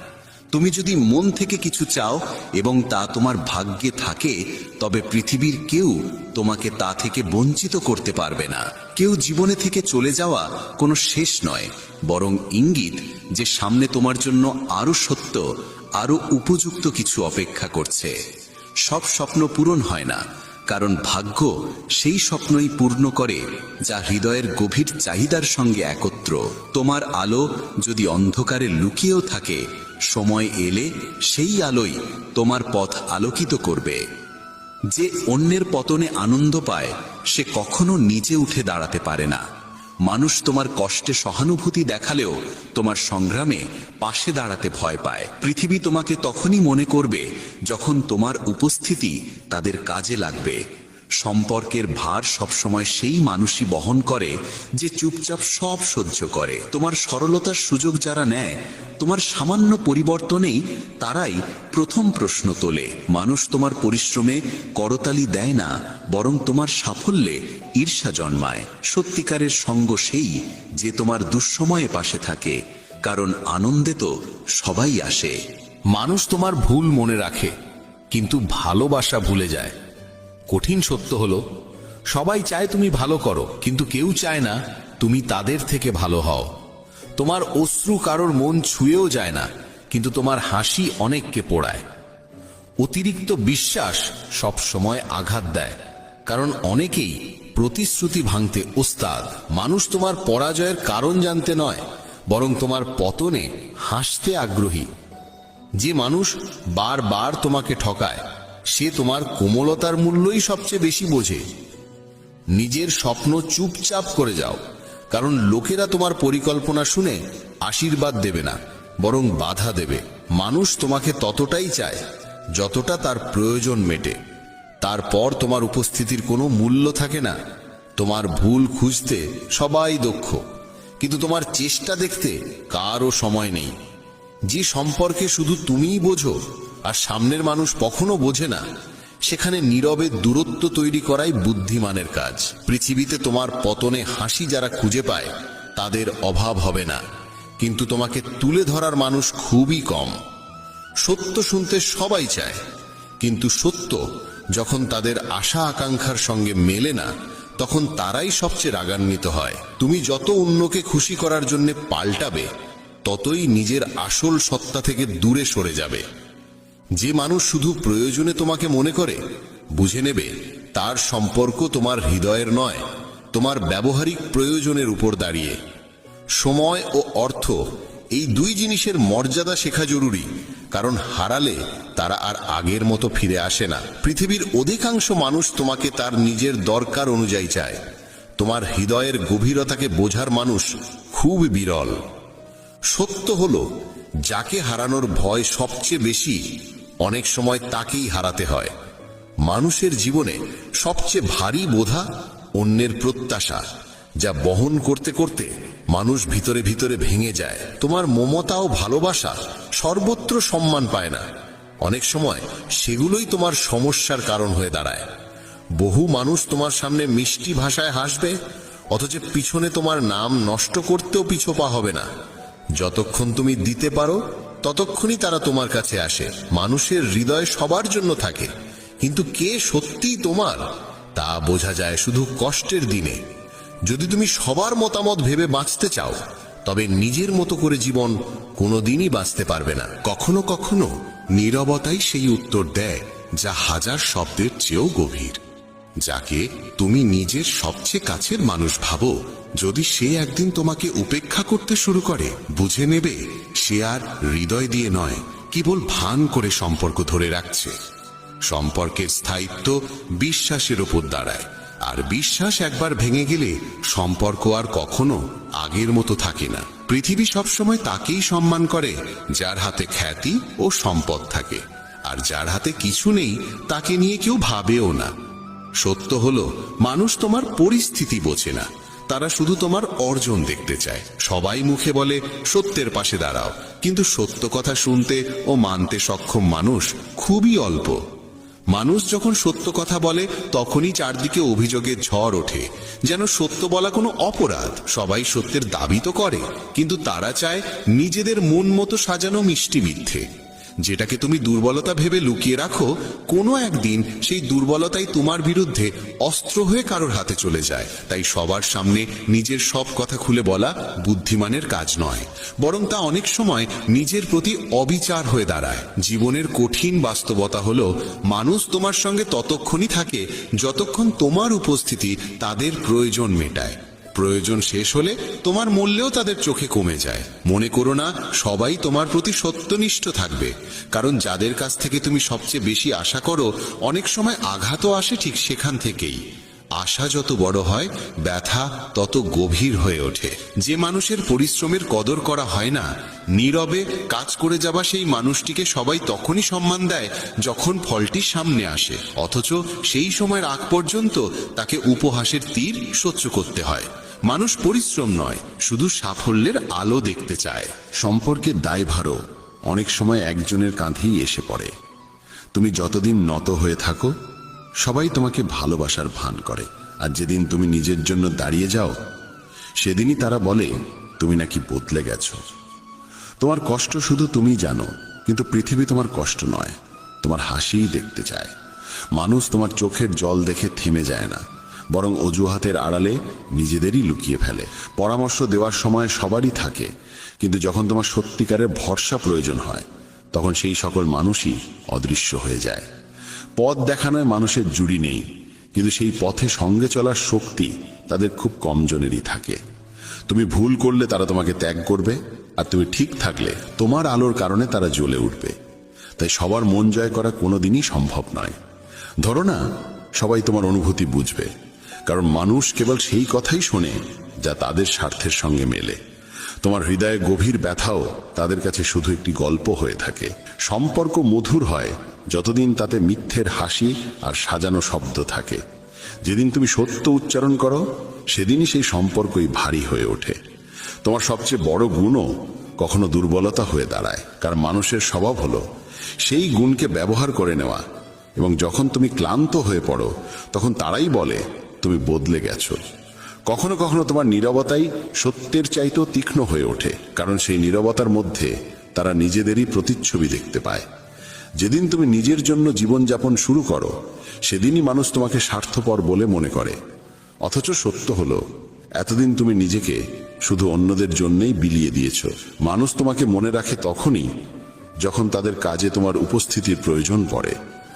তুমি যদি মন থেকে কিছু চাও এবং তা তোমার ভাগ্যে থাকে, তবে পৃথিবীর কেউ তোমাকে তা থেকে বঞ্চিত করতে পারবে না। কেউ জীবনে থেকে চলে যাওয়া কোনো শেষ নয়, বরং ইঙ্গিত যে সামনে তোমার জন্য আরো সত্য, আরো উপযুক্ত কিছু অপেক্ষা করছে। সব স্বপ্ন পূরণ হয় না, কারণ ভাগ্য সেই স্বপ্নই পূর্ণ করে যা হৃদয়ের গভীর চাহিদার সঙ্গে একত্র। তোমার আলো যদি অন্ধকারে লুকিয়েও থাকে, সময় এলে সেই আলোই তোমার পথ আলোকিত করবে। যে অন্যের পতনে আনন্দ পায় সে কখনো নিজে উঠে দাঁড়াতে পারে না। মানুষ তোমার কষ্টে সহানুভূতি দেখালেও তোমার সংগ্রামে পাশে দাঁড়াতে ভয় পায়। পৃথিবী তোমাকে তখনই মনে করবে যখন তোমার উপস্থিতি তাদের কাজে লাগবে। সম্পর্কের ভার সবসময় সেই মানুষই বহন করে যে চুপচাপ সব সহ্য করে। তোমার সরলতার সুযোগ যারা নেয়, তোমার সামান্য পরিবর্তনেই তারাই প্রথম প্রশ্ন তোলে। মানুষ তোমার পরিশ্রমে করতালি দেয় না, বরং তোমার সাফল্যে ঈর্ষা জন্মায়। সত্যিকারের সঙ্গ সেই যে তোমার দুঃসময়ে পাশে থাকে, কারণ আনন্দে তো সবাই আসে। মানুষ তোমার ভুল মনে রাখে, কিন্তু ভালোবাসা ভুলে যায়। কঠিন সত্য হলো, সবাই চায় তুমি ভালো করো, কিন্তু কেউ চায় না তুমি তাদের থেকে ভালো হও। তোমার অশ্রু কারোর মন ছুঁয়েও যায় না, কিন্তু তোমার হাসি অনেককে পোড়ায়। অতিরিক্ত বিশ্বাস সব সময় আঘাত দেয়, কারণ অনেকেই প্রতিশ্রুতি ভাঙতে ওস্তাদ। মানুষ তোমার পরাজয়ের কারণ জানতে নয়, বরং তোমার পতনে হাসতে আগ্রহী। যে মানুষ বারবার তোমাকে ঠকায়, সে তোমার কোমলতার মূল্যই সবচেয়ে বেশি বোঝে। নিজের স্বপ্ন চুপচাপ করে যাও, কারণ লোকেরা তোমার পরিকল্পনা শুনে আশীর্বাদ দেবে না, বরং বাধা দেবে। মানুষ তোমাকে ততটাই চায় যতটা তার প্রয়োজন মেটে। তারপর তোমার উপস্থিতির কোনো মূল্য থাকে না। তোমার ভুল খুঁজতে সবাই দক্ষ, কিন্তু তোমার চেষ্টা দেখতে কারও সময় নেই। যে সম্পর্কে শুধু তুমিই বোঝো আর সামনের মানুষ কখনো বোঝে না, সেখানে নীরবে দূরত্ব তৈরি করাই বুদ্ধিমানের কাজ। পৃথিবীতে তোমার পতনে হাসি যারা খুঁজে পায় তাদের অভাব হবে না, কিন্তু তোমাকে তুলে ধরার মানুষ খুবই কম। সত্য শুনতে সবাই চায়, কিন্তু সত্য যখন তাদের আশা আকাঙ্ক্ষার সঙ্গে মেলে না, তখন তারাই সবচেয়ে রাগান্বিত হয়। তুমি যত অন্যকে খুশি করার জন্য পাল্টাবে, ততই নিজের আসল সত্তা থেকে দূরে সরে যাবে। যে মানুষ শুধু প্রয়োজনে তোমাকে মনে করে, বুঝে নেবে তার সম্পর্ক তোমার হৃদয়ের নয়, তোমার ব্যবহারিক প্রয়োজনের উপর দাঁড়িয়ে। সময় ও অর্থ, এই দুই জিনিসের মর্যাদা শেখা জরুরি, কারণ হারালে তারা আর আগের মতো ফিরে আসে না। পৃথিবীর অধিকাংশ মানুষ তোমাকে তার নিজের দরকার অনুযায়ী চায়। তোমার হৃদয়ের গভীরতাকে বোঝার মানুষ খুব বিরল। সত্য হলো, যাকে হারানোর ভয় সবচেয়ে বেশি, অনেক সময় তাকেই হারাতে হয়। মানুষের জীবনে সবচেয়ে ভারী বোঝা অন্যের প্রত্যাশা, যা বহন করতে করতে মানুষ ভিতরে ভিতরে ভেঙে যায়। তোমার মমতা ও ভালোবাসা সর্বত্র সম্মান পায় না, অনেক সময় সেগুলোই তোমার সমস্যার কারণ হয়ে দাঁড়ায়। বহু মানুষ তোমার সামনে মিষ্টি ভাষায় হাসবে, অথচ পিছনে তোমার নাম নষ্ট করতেও পিছোপা হবে না। যতক্ষণ তুমি দিতে পারো ততক্ষণই তারা তোমার কাছে আসে। মানুষের হৃদয় সবার জন্য থাকে, কিন্তু কে সত্যিই তোমার তা বোঝা যায় শুধু কষ্টের দিনে। যদি তুমি সবার মতামত ভেবে বাঁচতে চাও, তবে নিজের মতো করে জীবন কোনোদিনই বাঁচতে পারবে না। কখনো কখনো নীরবতাই সেই উত্তর দেয় যা হাজার শব্দের চেয়েও গভীর। যাকে তুমি নিজের সবচেয়ে কাছের মানুষ ভাবো, যদি সে একদিন তোমাকে উপেক্ষা করতে শুরু করে, বুঝে নেবে সে আর হৃদয় দিয়ে নয়, কেবল ভান করে সম্পর্ক ধরে রাখছে। সম্পর্কের স্থায়িত্ব বিশ্বাসের উপর দাঁড়ায়, আর বিশ্বাস একবার ভেঙে গেলে সম্পর্ক আর কখনো আগের মতো থাকে না। পৃথিবী সবসময় তাকেই সম্মান করে যার হাতে খ্যাতি ও সম্পদ থাকে, আর যার হাতে কিছু নেই তাকে নিয়ে কেউ ভাবেও না। সত্য হলো মানুষ তোমার পরিস্থিতি বোঝে না, তারা শুধু তোমার অর্জন দেখতে চায়। সবাই মুখে বলে সত্যের পাশে দাঁড়াও, কিন্তু সত্য কথা শুনতে ও মানতে সক্ষম মানুষ খুবই অল্প। মানুষ যখন সত্য কথা বলে তখনই চারদিকে অভিযোগের ঝড় ওঠে, যেন সত্য বলা কোনো অপরাধ। সবাই সত্যের দাবি তো করে, কিন্তু তারা চায় নিজেদের মন মতো সাজানো মিষ্টি মিথ্যে। যেটাকে তুমি দুর্বলতা ভেবে লুকিয়ে রাখো, কোনো একদিন সেই দুর্বলতাই তোমার বিরুদ্ধে অস্ত্র হয়ে কারোর হাতে চলে যায়। তাই সবার সামনে নিজের সব কথা খুলে বলা বুদ্ধিমানের কাজ নয়, বরং তা অনেক সময় নিজের প্রতি অবিচার হয়ে দাঁড়ায়। জীবনের কঠিন বাস্তবতা হলো মানুষ তোমার সঙ্গে ততক্ষণই থাকে যতক্ষণ তোমার উপস্থিতি তাদের প্রয়োজন মেটায়। প্রয়োজন শেষ হলে তোমার মূল্যও তাদের চোখে কমে যায়। মনে করো না সবাই তোমার প্রতি সত্যনিষ্ঠ থাকবে, কারণ যাদের কাছ থেকে তুমি সবচেয়ে বেশি আশা করো অনেক সময় আঘাতও আসে ঠিক সেখান থেকেই। আশা যত বড় হয় ব্যথা তত গভীর হয়ে ওঠে। যে মানুষের পরিশ্রমের কদর করা হয় না, নীরবে কাজ করে যাওয়া সেই মানুষটিকে সবাই তখনই সম্মান দেয় যখন ফলটি সামনে আসে, অথচ সেই সময়ের আগ পর্যন্ত তাকে উপহাসের তীর সহ্য করতে হয়। মানুষ পরিশ্রম নয়, শুধু সাফল্যের আলো দেখতে চায়। সম্পর্কের দায়ভারও অনেক সময় একজনের কাঁধেই এসে পড়ে। তুমি যতদিন নত হয়ে থাকো সবাই তোমাকে ভালোবাসার ভান করে, আর যেদিন তুমি নিজের জন্য দাঁড়িয়ে যাও সেদিনই তারা বলে তুমি নাকি বদলে গেছো। তোমার কষ্ট শুধু তুমি জানো, কিন্তু পৃথিবী তোমার কষ্ট নয়, তোমার হাসিই দেখতে চায়। মানুষ তোমার চোখের জল দেখে থেমে যায় না, বরং অজুহাতের আড়ালে নিজেদেরই লুকিয়ে ফেলে। পরামর্শ দেওয়ার সময় সবারই থাকে, কিন্তু যখন তোমার সত্যিকারের ভরসা প্রয়োজন হয় তখন সেই সকল মানুষই অদৃশ্য হয়ে যায়। পথ দেখানোয় মানুষের জুড়ি নেই, কিন্তু সেই পথে সঙ্গে চলার শক্তি তাদের খুব কম জনেরই থাকে। তুমি ভুল করলে তারা তোমাকে ত্যাগ করবে, আর তুমি ঠিক থাকলে তোমার আলোর কারণে তারা জ্বলে উঠবে। তাই সবার মন জয় করা কোনোদিনই সম্ভব নয়। ধরো না সবাই তোমার অনুভূতি বুঝবে, কারণ মানুষ কেবল সেই কথাই শোনে যা তাদের স্বার্থের সঙ্গে মেলে। তোমার হৃদয়ে গভীর ব্যথাও তাদের কাছে শুধু একটি গল্প হয়ে থাকে। সম্পর্ক মধুর হয় যতদিন তাতে মিথ্যের হাসি আর সাজানো শব্দ থাকে। যেদিন তুমি সত্য উচ্চারণ করো সেদিনই সেই সম্পর্কই ভারী হয়ে ওঠে। তোমার সবচেয়ে বড় গুণও কখনো দুর্বলতা হয়ে দাঁড়ায়, কারণ মানুষের স্বভাব হলো সেই গুণকে ব্যবহার করে নেওয়া, এবং যখন তুমি ক্লান্ত হয়ে পড়ো তখন তারাই বলে তুমি বদলে গেছো। কখনো কখনো তোমার নীরবতাই সত্যের চাইতেও তীক্ষ্ণ হয়ে ওঠে, কারণ সেই নীরবতার মধ্যে তারা নিজেদেরই প্রতিচ্ছবি দেখতে পায়। যেদিন তুমি নিজের জন্য জীবনযাপন শুরু করো সেদিনই মানুষ তোমাকে স্বার্থপর বলে মনে করে, অথচ সত্য হলো এতদিন তুমি নিজেকে শুধু অন্যদের জন্যই বিলিয়ে দিয়েছ। মানুষ তোমাকে মনে রাখে তখনই যখন তাদের কাজে তোমার উপস্থিতির প্রয়োজন পড়ে,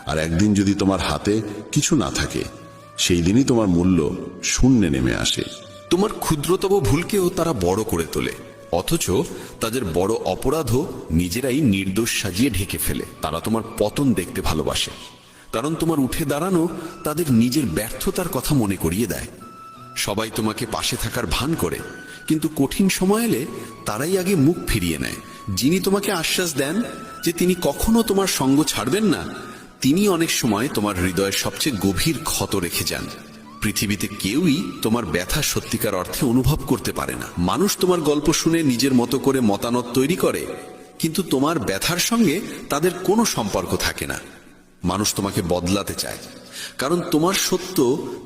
আর একদিন যদি তোমার হাতে কিছু না থাকে সেই দিনই তোমার মূল্য শূন্যে নেমে আসে। তোমার ক্ষুদ্রতম ভুলকেও তারা বড় করে তোলে, অথচ তাদের বড় অপরাধও নিজেরাই নির্দোষ সাজিয়ে ঢেকে ফেলে। তারা তোমার পতন দেখতে ভালোবাসে, কারণ তোমার উঠে দাঁড়ানো তাদের নিজের ব্যর্থতার কথা মনে করিয়ে দেয়। সবাই তোমাকে পাশে থাকার ভান করে, কিন্তু কঠিন সময় এলে তারাই আগে মুখ ফিরিয়ে নেয়। যিনি তোমাকে আশ্বাস দেন যে তিনি কখনো তোমার সঙ্গ ছাড়বেন না, তিনি অনেক সময় তোমার হৃদয়ের সবচেয়ে গভীর ক্ষত রেখে যান। পৃথিবীতে কেউই তোমার ব্যথা সত্যিকার অর্থে অনুভব করতে পারে না। মানুষ তোমার গল্প শুনে নিজের মতো করে মতামত তৈরি করে, কিন্তু তোমার ব্যথার সঙ্গে তাদের কোনো সম্পর্ক থাকে না। মানুষ তোমাকে বদলাতে চায়, কারণ তোমার সত্য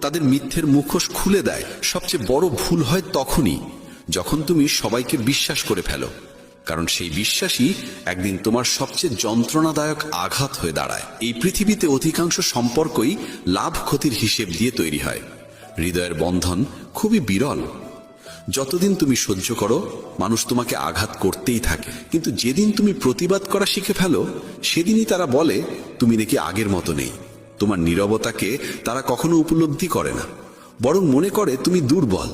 তাদের মিথ্যের মুখোশ খুলে দেয়। সবচেয়ে বড় ভুল হয় তখনই যখন তুমি সবাইকে বিশ্বাস করে ফেলো, কারণ সেই বিশ্বাসই একদিন তোমার সবচেয়ে যন্ত্রণাদায়ক আঘাত হয়ে দাঁড়ায়। এই পৃথিবীতে অধিকাংশ সম্পর্কই লাভ ক্ষতির হিসেব দিয়ে তৈরি হয়। হৃদয়ের বন্ধন খুবই বিরল। যতদিন তুমি সহ্য করো মানুষ তোমাকে আঘাত করতেই থাকে, কিন্তু যেদিন তুমি প্রতিবাদ করা শিখে ফেলো সেদিনই তারা বলে তুমি নাকি আগের মতো নেই। তোমার নীরবতাকে তারা কখনো উপলব্ধি করে না, বরং মনে করে তুমি দুর্বল।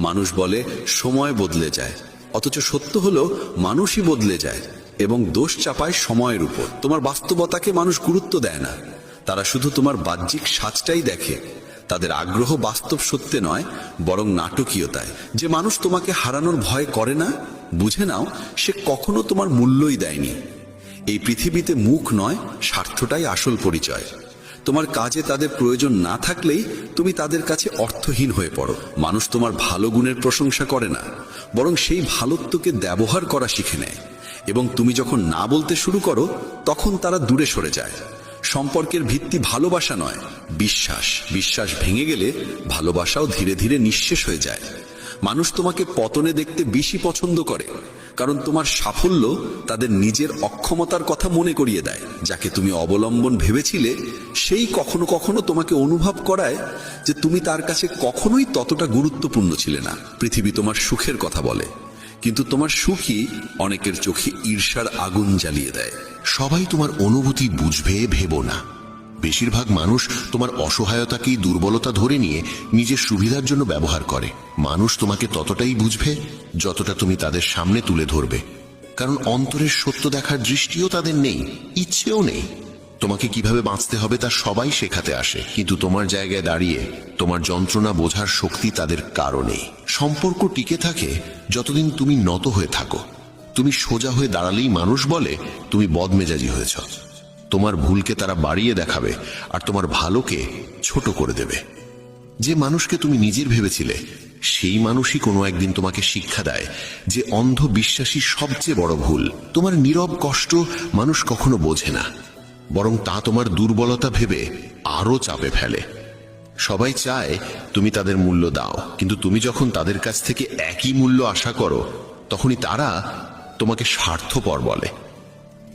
মানুষ বলে সময় বদলে যায়, অথচ সত্য হলো মানুষই বদলে যায় এবং দোষ চাপায় সময়ের উপর। তোমার বাস্তবতাকে মানুষ গুরুত্ব দেয় না, তারা শুধু তোমার বাহ্যিক সাজটাই দেখে। তাদের আগ্রহ বাস্তব সত্যে নয়, বরং নাটকীয়তায়। যে মানুষ তোমাকে হারানোর ভয় করে না, বুঝে নাও সে কখনো তোমার মূল্যই দেয়নি। এই পৃথিবীতে মুখ নয়, স্বার্থটাই আসল পরিচয়। তোমার কাজে তাদের প্রয়োজন না থাকলেই তুমি তাদের কাছে অর্থহীন হয়ে পড়ো। মানুষ তোমার ভালো গুণের প্রশংসা করে না, বরং সেই ভালোত্বকে ব্যবহার করা শিখে নেয়। এবং তুমি যখন না বলতে শুরু করো, তখন তারা দূরে সরে যায়। সম্পর্কের ভিত্তি ভালোবাসা নয়, বিশ্বাস। বিশ্বাস ভেঙে গেলে ভালোবাসাও ধীরে ধীরে নিঃশেষ হয়ে যায়। মানুষ তোমাকে পতনে দেখতে বেশি পছন্দ করে, কারণ তোমার সাফল্য তাদের নিজের অক্ষমতার কথা মনে করিয়ে দেয়। যাকে তুমি অবলম্বন ভেবেছিলে, সেই কখনো কখনো তোমাকে অনুভব করায় যে তুমি তার কাছে কখনোই ততটা গুরুত্বপূর্ণ ছিলে না। পৃথিবী তোমার সুখের কথা বলে, কিন্তু তোমার সুখই অনেকের চোখে ঈর্ষার আগুন জ্বালিয়ে দেয়। সবাই তোমার অনুভূতি বুঝবে ভেবো না। বেশিরভাগ মানুষ তোমার অসহায়তাকেই দুর্বলতা ধরে নিয়ে নিজের সুবিধার জন্য ব্যবহার করে। মানুষ তোমাকে ততটাই বুঝবে যতটা তুমি তাদের সামনে তুলে ধরবে, কারণ অন্তরের সত্য দেখার দৃষ্টিও তাদের নেই, ইচ্ছেও নেই। তোমাকে কিভাবে বাঁচতে হবে তা সবাই শেখাতে আসে, কিন্তু তোমার জায়গায় দাঁড়িয়ে তোমার যন্ত্রণা বোঝার শক্তি তাদের কারণে। সম্পর্ক টিকে থাকে যতদিন তুমি নত হয়ে থাকো। তুমি সোজা হয়ে দাঁড়ালেই মানুষ বলে তুমি বদমেজাজি হয়েছ। তোমার ভুলকে তারা বাড়িয়ে দেখাবে আর তোমার ভালোকে ছোট করে দেবে। যে মানুষকে তুমি নিজের ভেবেছিলে, সেই মানুষই কোনো একদিন তোমাকে শিক্ষা দেয় যে অন্ধ বিশ্বাসী সবচেয়ে বড় ভুল। তোমার নীরব কষ্ট মানুষ কখনো বোঝে না, বরং তা তোমার দুর্বলতা ভেবে আরো চাপে ফেলে। সবাই চায় তুমি তাদের মূল্য দাও, কিন্তু তুমি যখন তাদের কাছ থেকে একই মূল্য আশা করো, তখনই তারা তোমাকে স্বার্থপর বলে।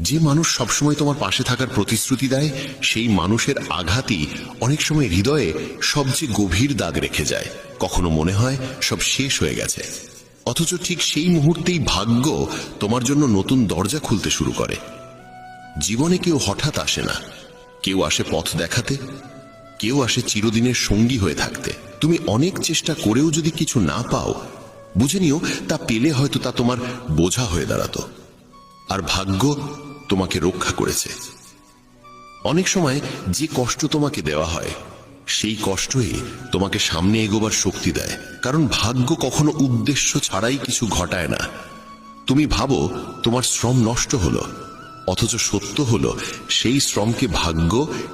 যে মানুষ সবসময় তোমার পাশে থাকার প্রতিশ্রুতি দেয়, সেই মানুষের আঘাতই অনেক সময় হৃদয়ে সবচেয়ে গভীর দাগ রেখে যায়। কখনো মনে হয় সব শেষ হয়ে গেছে, অথচ ঠিক সেই মুহূর্তেই ভাগ্য তোমার জন্য নতুন দরজা খুলতে শুরু করে। জীবনে কেউ হঠাৎ আসে না, কেউ আসে পথ দেখাতে, কেউ আসে চিরদিনের সঙ্গী হয়ে থাকতে। তুমি অনেক চেষ্টা করেও যদি কিছু না পাও, বুঝে নিও তা পেলে হয়তো তা তোমার বোঝা হয়ে দাঁড়াতো, আর ভাগ্য তোমাকে রক্ষা করেছে। অনেক সময় যে কষ্ট তোমাকে দেওয়া হয়, সেই কষ্টই তোমাকে সামনে এগোবার শক্তি দেয়, কারণ ভাগ্য কখনো উদ্দেশ্য ছাড়াই কিছু ঘটায় না। তুমি ভাবো তোমার শ্রম নষ্ট হলো, অথচ সত্য হলো সেই শ্রমকে ভাগ্য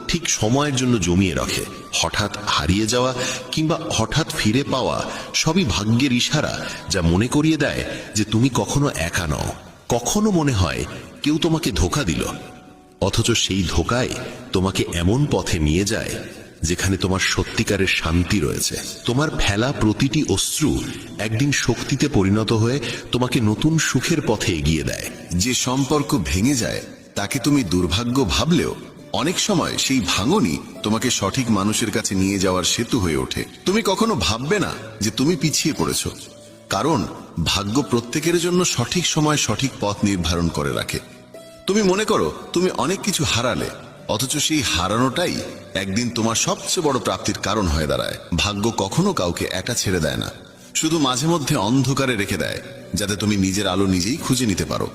ঠিক সময়ের জন্য জমিয়ে রাখে। হঠাৎ হারিয়ে যাওয়া কিংবা হঠাৎ ফিরে পাওয়া সবই ভাগ্যের ইশারা, যা মনে করিয়ে দেয় যে তুমি কখনো একা নও। কখনো মনে হয় কেউ তোমাকে ধোঁকা দিল, অথচ সেই ধোঁকায় তোমাকে এমন পথে নিয়ে যায় যেখানে তোমার সত্যিকারের শান্তি রয়েছে। তোমার ফেলা প্রতিটি অশ্রু একদিন শক্তিতে পরিণত হয়ে তোমাকে নতুন সুখের পথে এগিয়ে দেয়। যে সম্পর্ক ভেঙে যায় তাকে তুমি দুর্ভাগ্য ভাবলেও অনেক সময় সেই ভাঙনই তোমাকে সঠিক মানুষের কাছে নিয়ে যাওয়ার সেতু হয়ে ওঠে। তুমি কখনো ভাববে না যে তুমি পিছিয়ে পড়েছ, কারণ ভাগ্য প্রত্যেকের জন্য সঠিক সময় সঠিক পথ নির্ধারণ করে রাখে। তুমি মনে করো তুমি অনেক কিছু হারালে, অথচ সেই হারানোটাই একদিন তোমার সবচেয়ে বড় প্রাপ্তির কারণ হয়ে দাঁড়ায়। ভাগ্য কখনো কাউকে একা ছেড়ে দেয় না, শুধু মাঝে মধ্যে অন্ধকারে রেখে দেয়, যাতে তুমি নিজের আলো নিজেই খুঁজে নিতে পারো।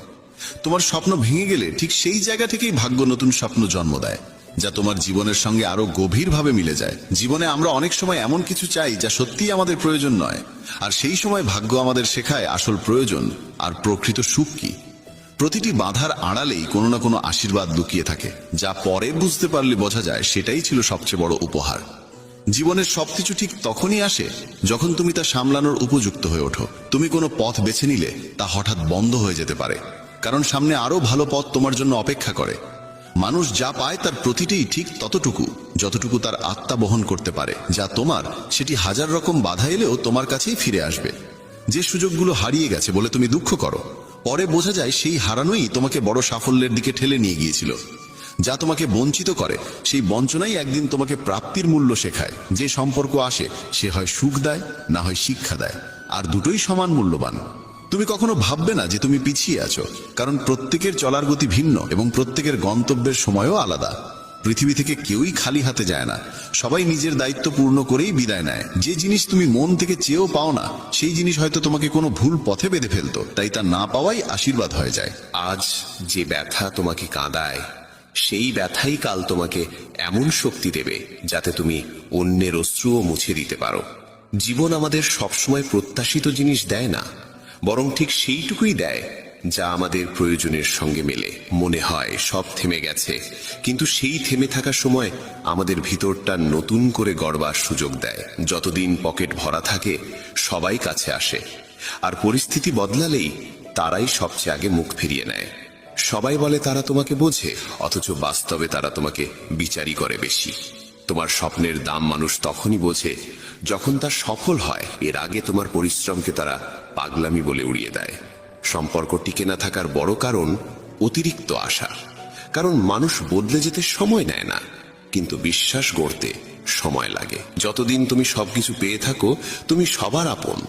তোমার স্বপ্ন ভেঙে গেলে ঠিক সেই জায়গা থেকেই ভাগ্য নতুন স্বপ্ন জন্ম দেয়, যা তোমার জীবনের সঙ্গে আরো গভীরভাবে মিলে যায়। জীবনে আমরা অনেক সময় এমন কিছু চাই যা সত্যিই আমাদের প্রয়োজন নয়, আর সেই সময় ভাগ্য আমাদের শেখায় আসল প্রয়োজন আর প্রকৃত সুখ কি। প্রতিটি বাধার আড়ালেই কোনো না কোনো আশীর্বাদ লুকিয়ে থাকে, যা পরে বুঝতে পারলে বোঝা যায় সেটাই ছিল সবচেয়ে বড় উপহার। জীবনের সবকিছু ঠিক তখনই আসে যখন তুমি তা সামলানোর উপযুক্ত হয়ে ওঠো। তুমি কোনো পথ বেছে নিলে তা হঠাৎ বন্ধ হয়ে যেতে পারে, কারণ সামনে আরো ভালো পথ তোমার জন্য অপেক্ষা করে। মানুষ যা পায় তার প্রতিটিই ঠিক ততটুকু যতটুকু তার আত্মা বহন করতে পারে। যা তোমার, সেটি হাজার রকম বাধা এলেও তোমার কাছেই ফিরে আসবে। যে সুযোগগুলো হারিয়ে গেছে বলে তুমি দুঃখ করো, পরে বোঝা যায় সেই হারানোই তোমাকে বড় সাফল্যের দিকে ঠেলে নিয়ে গিয়েছিল। যা তোমাকে বঞ্চিত করে, সেই বঞ্চনাই একদিন তোমাকে প্রাপ্তির মূল্য শেখায়। যে সম্পর্ক আসে সে হয় সুখ দেয়, না হয় শিক্ষা দেয়, আর দুটোই সমান মূল্যবান। তুমি কখনো ভাববে না যে তুমি পিছিয়ে আছো, কারণ প্রত্যেকের চলার গতি ভিন্ন এবং প্রত্যেকের গন্তব্যের সময়ও আলাদা। পৃথিবী থেকে কেউই খালি হাতে যায় না, সবাই নিজের দায়িত্ব পূর্ণ করেই বিদায় নেয়। যে জিনিস তুমি মন থেকে চেয়েও পাও না, সেই জিনিস হয়তো তোমাকে কোনো ভুল পথে বেঁধে ফেলতো, তাই তা না পাওয়াই আশীর্বাদ হয়ে যায়। আজ যে ব্যথা তোমাকে কাঁদায়, সেই ব্যথাই কাল তোমাকে এমন শক্তি দেবে যাতে তুমি অন্যের অশ্রুও মুছে দিতে পারো। জীবন আমাদের সবসময় প্রত্যাশিত জিনিস দেয় না, বরং ঠিক সেইটুকুই দেয় যা আমাদের প্রয়োজনের সঙ্গে মেলে। মনে হয় সব থেমে গেছে, কিন্তু সেই থেমে থাকার সময় আমাদের ভিতরটা নতুন করে গড়বার সুযোগ দেয়। যতদিন পকেট ভরা থাকে সবাই কাছে আসে, আর পরিস্থিতি বদলালেই তারাই সবচেয়ে আগে মুখ ফিরিয়ে নেয়। সবাই বলে তারা তোমাকে বোঝে, অথচ বাস্তবে তারা তোমাকে বিচারই করে বেশি। তোমার স্বপ্নের দাম মানুষ তখনই বোঝে যখন তা সফল হয়। এর আগে তোমার পরিশ্রমকে তারা পাগলামি বলে উড়িয়ে দেয়। সম্পর্ক টিকে না থাকার বড় কারণ অতিরিক্ত আশা। কারণ মানুষ বদলে যেতে সময় নেয় না, কিন্তু বিশ্বাস গড়তে সময় লাগে। যতদিন তুমি সবকিছু পেয়ে থাকো তুমি সবার আপন,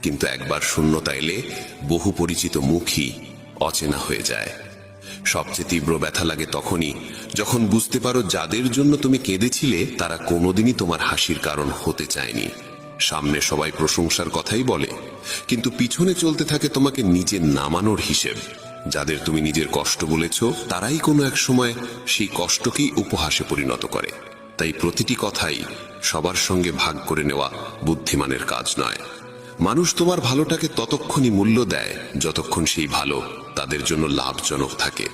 কিন্তু একবার শূন্যতা এলে বহু পরিচিত মুখই অচেনা হয়ে যায়। সবচেয়ে তীব্র ব্যথা লাগে তখনই যখন বুঝতে পারো যাদের জন্য তুমি কেঁদেছিলে তারা কোনোদিনই তোমার হাসির কারণ হতে চায়নি। সামনে সবাই প্রশংসার কথাই বলে, কিন্তু পিছনে চলতে থাকে তোমাকে নিজে নামানোর হিসেব। যাদের তুমি নিজের কষ্ট বলেছ তারাই কোনো এক সময় সেই কষ্টকেই উপহাসে পরিণত করে। তাই প্রতিটি কথাই সবার সঙ্গে ভাগ করে নেওয়া বুদ্ধিমানের কাজ নয়। মানুষ তোমার ভালোটাকে ততক্ষণই মূল্য দেয় যতক্ষণ সেই ভালো তাদের জন্য লাভজনক থাকে।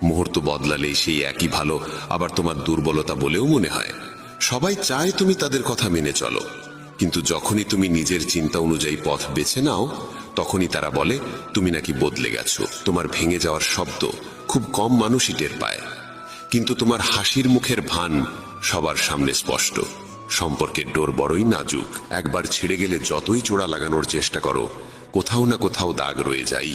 মুহূর্ত বদলালেই সেই একই ভালো আবার তোমার দুর্বলতা বলেও মনে হয়। সবাই চায় তুমি তাদের কথা মেনে চলো, কিন্তু যখনই তুমি নিজের চিন্তা অনুযায়ী পথ বেছে নাও তখনই তারা বলে তুমি নাকি বদলে গেছো। তোমার ভেঙে যাওয়ার শব্দ খুব কম মানুষই টের পায়, কিন্তু তোমার হাসির মুখের ভান সবার সামনে স্পষ্ট। সম্পর্কের ডোর বড়ই নাজুক, একবার ছিঁড়ে গেলে যতই জোড়া লাগানোর চেষ্টা করো কোথাও না কোথাও দাগ রয়ে যায়।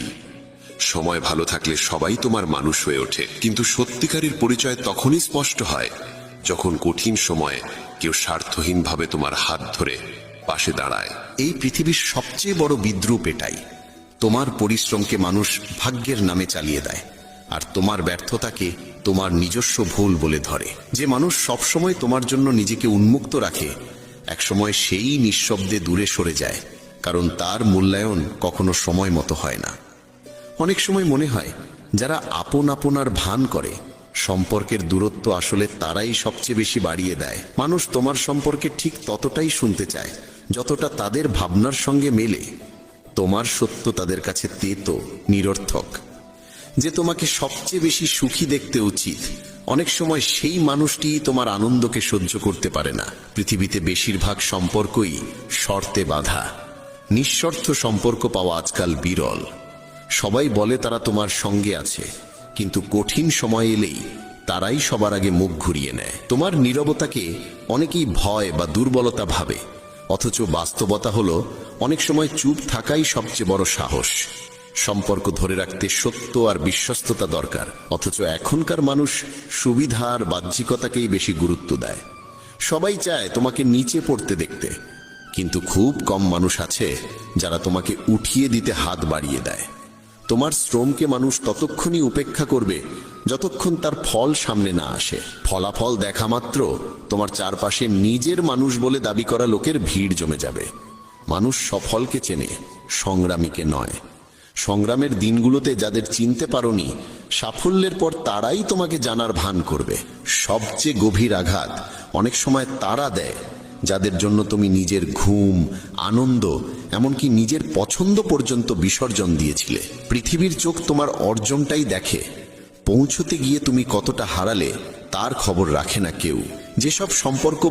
সময় ভালো থাকলে সবাই তোমার মানুষ হয়ে ওঠে, কিন্তু সত্যিকারের পরিচয় তখনই স্পষ্ট হয় যখন কঠিন সময়ে কেউ স্বার্থহীনভাবে তোমার হাত ধরে পাশে দাঁড়ায়। এই পৃথিবীর সবচেয়ে বড় বিদ্রূপ এটাই, তোমার পরিশ্রমকে মানুষ ভাগ্যের নামে চালিয়ে দেয়, আর তোমার ব্যর্থতাকে তোমার নিজস্ব ভুল বলে ধরে। যে মানুষ সবসময় তোমার জন্য নিজেকে উন্মুক্ত রাখে একসময় সেই নিঃশব্দে দূরে সরে যায়, কারণ তার মূল্যায়ন কখনো সময় মতো হয় না। অনেক সময় মনে হয় যারা আপন আপনার ভান করে সম্পর্কের দূরত্ব আসলে তারাই সবচেয়ে বেশি বাড়িয়ে দেয়। মানুষ তোমার সম্পর্কে ঠিক ততটাই শুনতে চায় যতটা তাদের ভাবনার সঙ্গে মেলে। তোমার সত্য তাদের কাছে তেতো, নিরর্থক। যে তোমাকে সবচেয়ে বেশি সুখী দেখতে উচিত অনেক সময় সেই মানুষটি তোমার আনন্দকে সহ্য করতে পারে না। পৃথিবীতে বেশিরভাগ সম্পর্কই শর্তে বাঁধা। নিঃশর্ত সম্পর্ক পাওয়া আজকাল বিরল। সবাই বলে তারা তোমার সঙ্গে আছে, কিন্তু কঠিন সময় এলেই তারাই সবার আগে মুখ ঘুরিয়ে নেয়। তোমার নীরবতাকে অনেকেই ভয় বা দুর্বলতা ভাবে, অথচ বাস্তবতা হলো অনেক সময় চুপ থাকাই সবচেয়ে বড় সাহস। সম্পর্ক ধরে রাখতে সত্য আর বিশ্বস্ততা দরকার, অথচ এখনকার মানুষ সুবিধা আর বাহ্যিকতাকেই বেশি গুরুত্ব দেয়। সবাই চায় তোমাকে নিচে পড়তে দেখতে, কিন্তু খুব কম মানুষ আছে যারা তোমাকে উঠিয়ে দিতে হাত বাড়িয়ে দেয়। তোমার শ্রমকে মানুষ ততক্ষণই উপেক্ষা করবে যতক্ষণ তার ফল সামনে না আসে। ফলাফল দেখা মাত্র তোমার চারপাশে নিজের মানুষ বলে দাবি করা লোকের ভিড় জমে যাবে। মানুষ সফলকে চেনে, সংগ্রামীকে নয়। সংগ্রামের দিনগুলোতে যাদের চিনতে পারোনি, সাফল্যের পর তারাই তোমাকে জানার ভান করবে। সবচেয়ে গভীর আঘাত অনেক সময় তারা দেয় যাদের জন্য তুমি নিজের ঘুম, আনন্দ, এমনকি নিজের পছন্দ পর্যন্ত বিসর্জন দিয়েছিলে। পৃথিবীর চোখ তোমার অর্জনটাই দেখে, পৌঁছতে গিয়ে তুমি কতটা হারালে তার খবর রাখে না কেউ। যেসব সম্পর্ক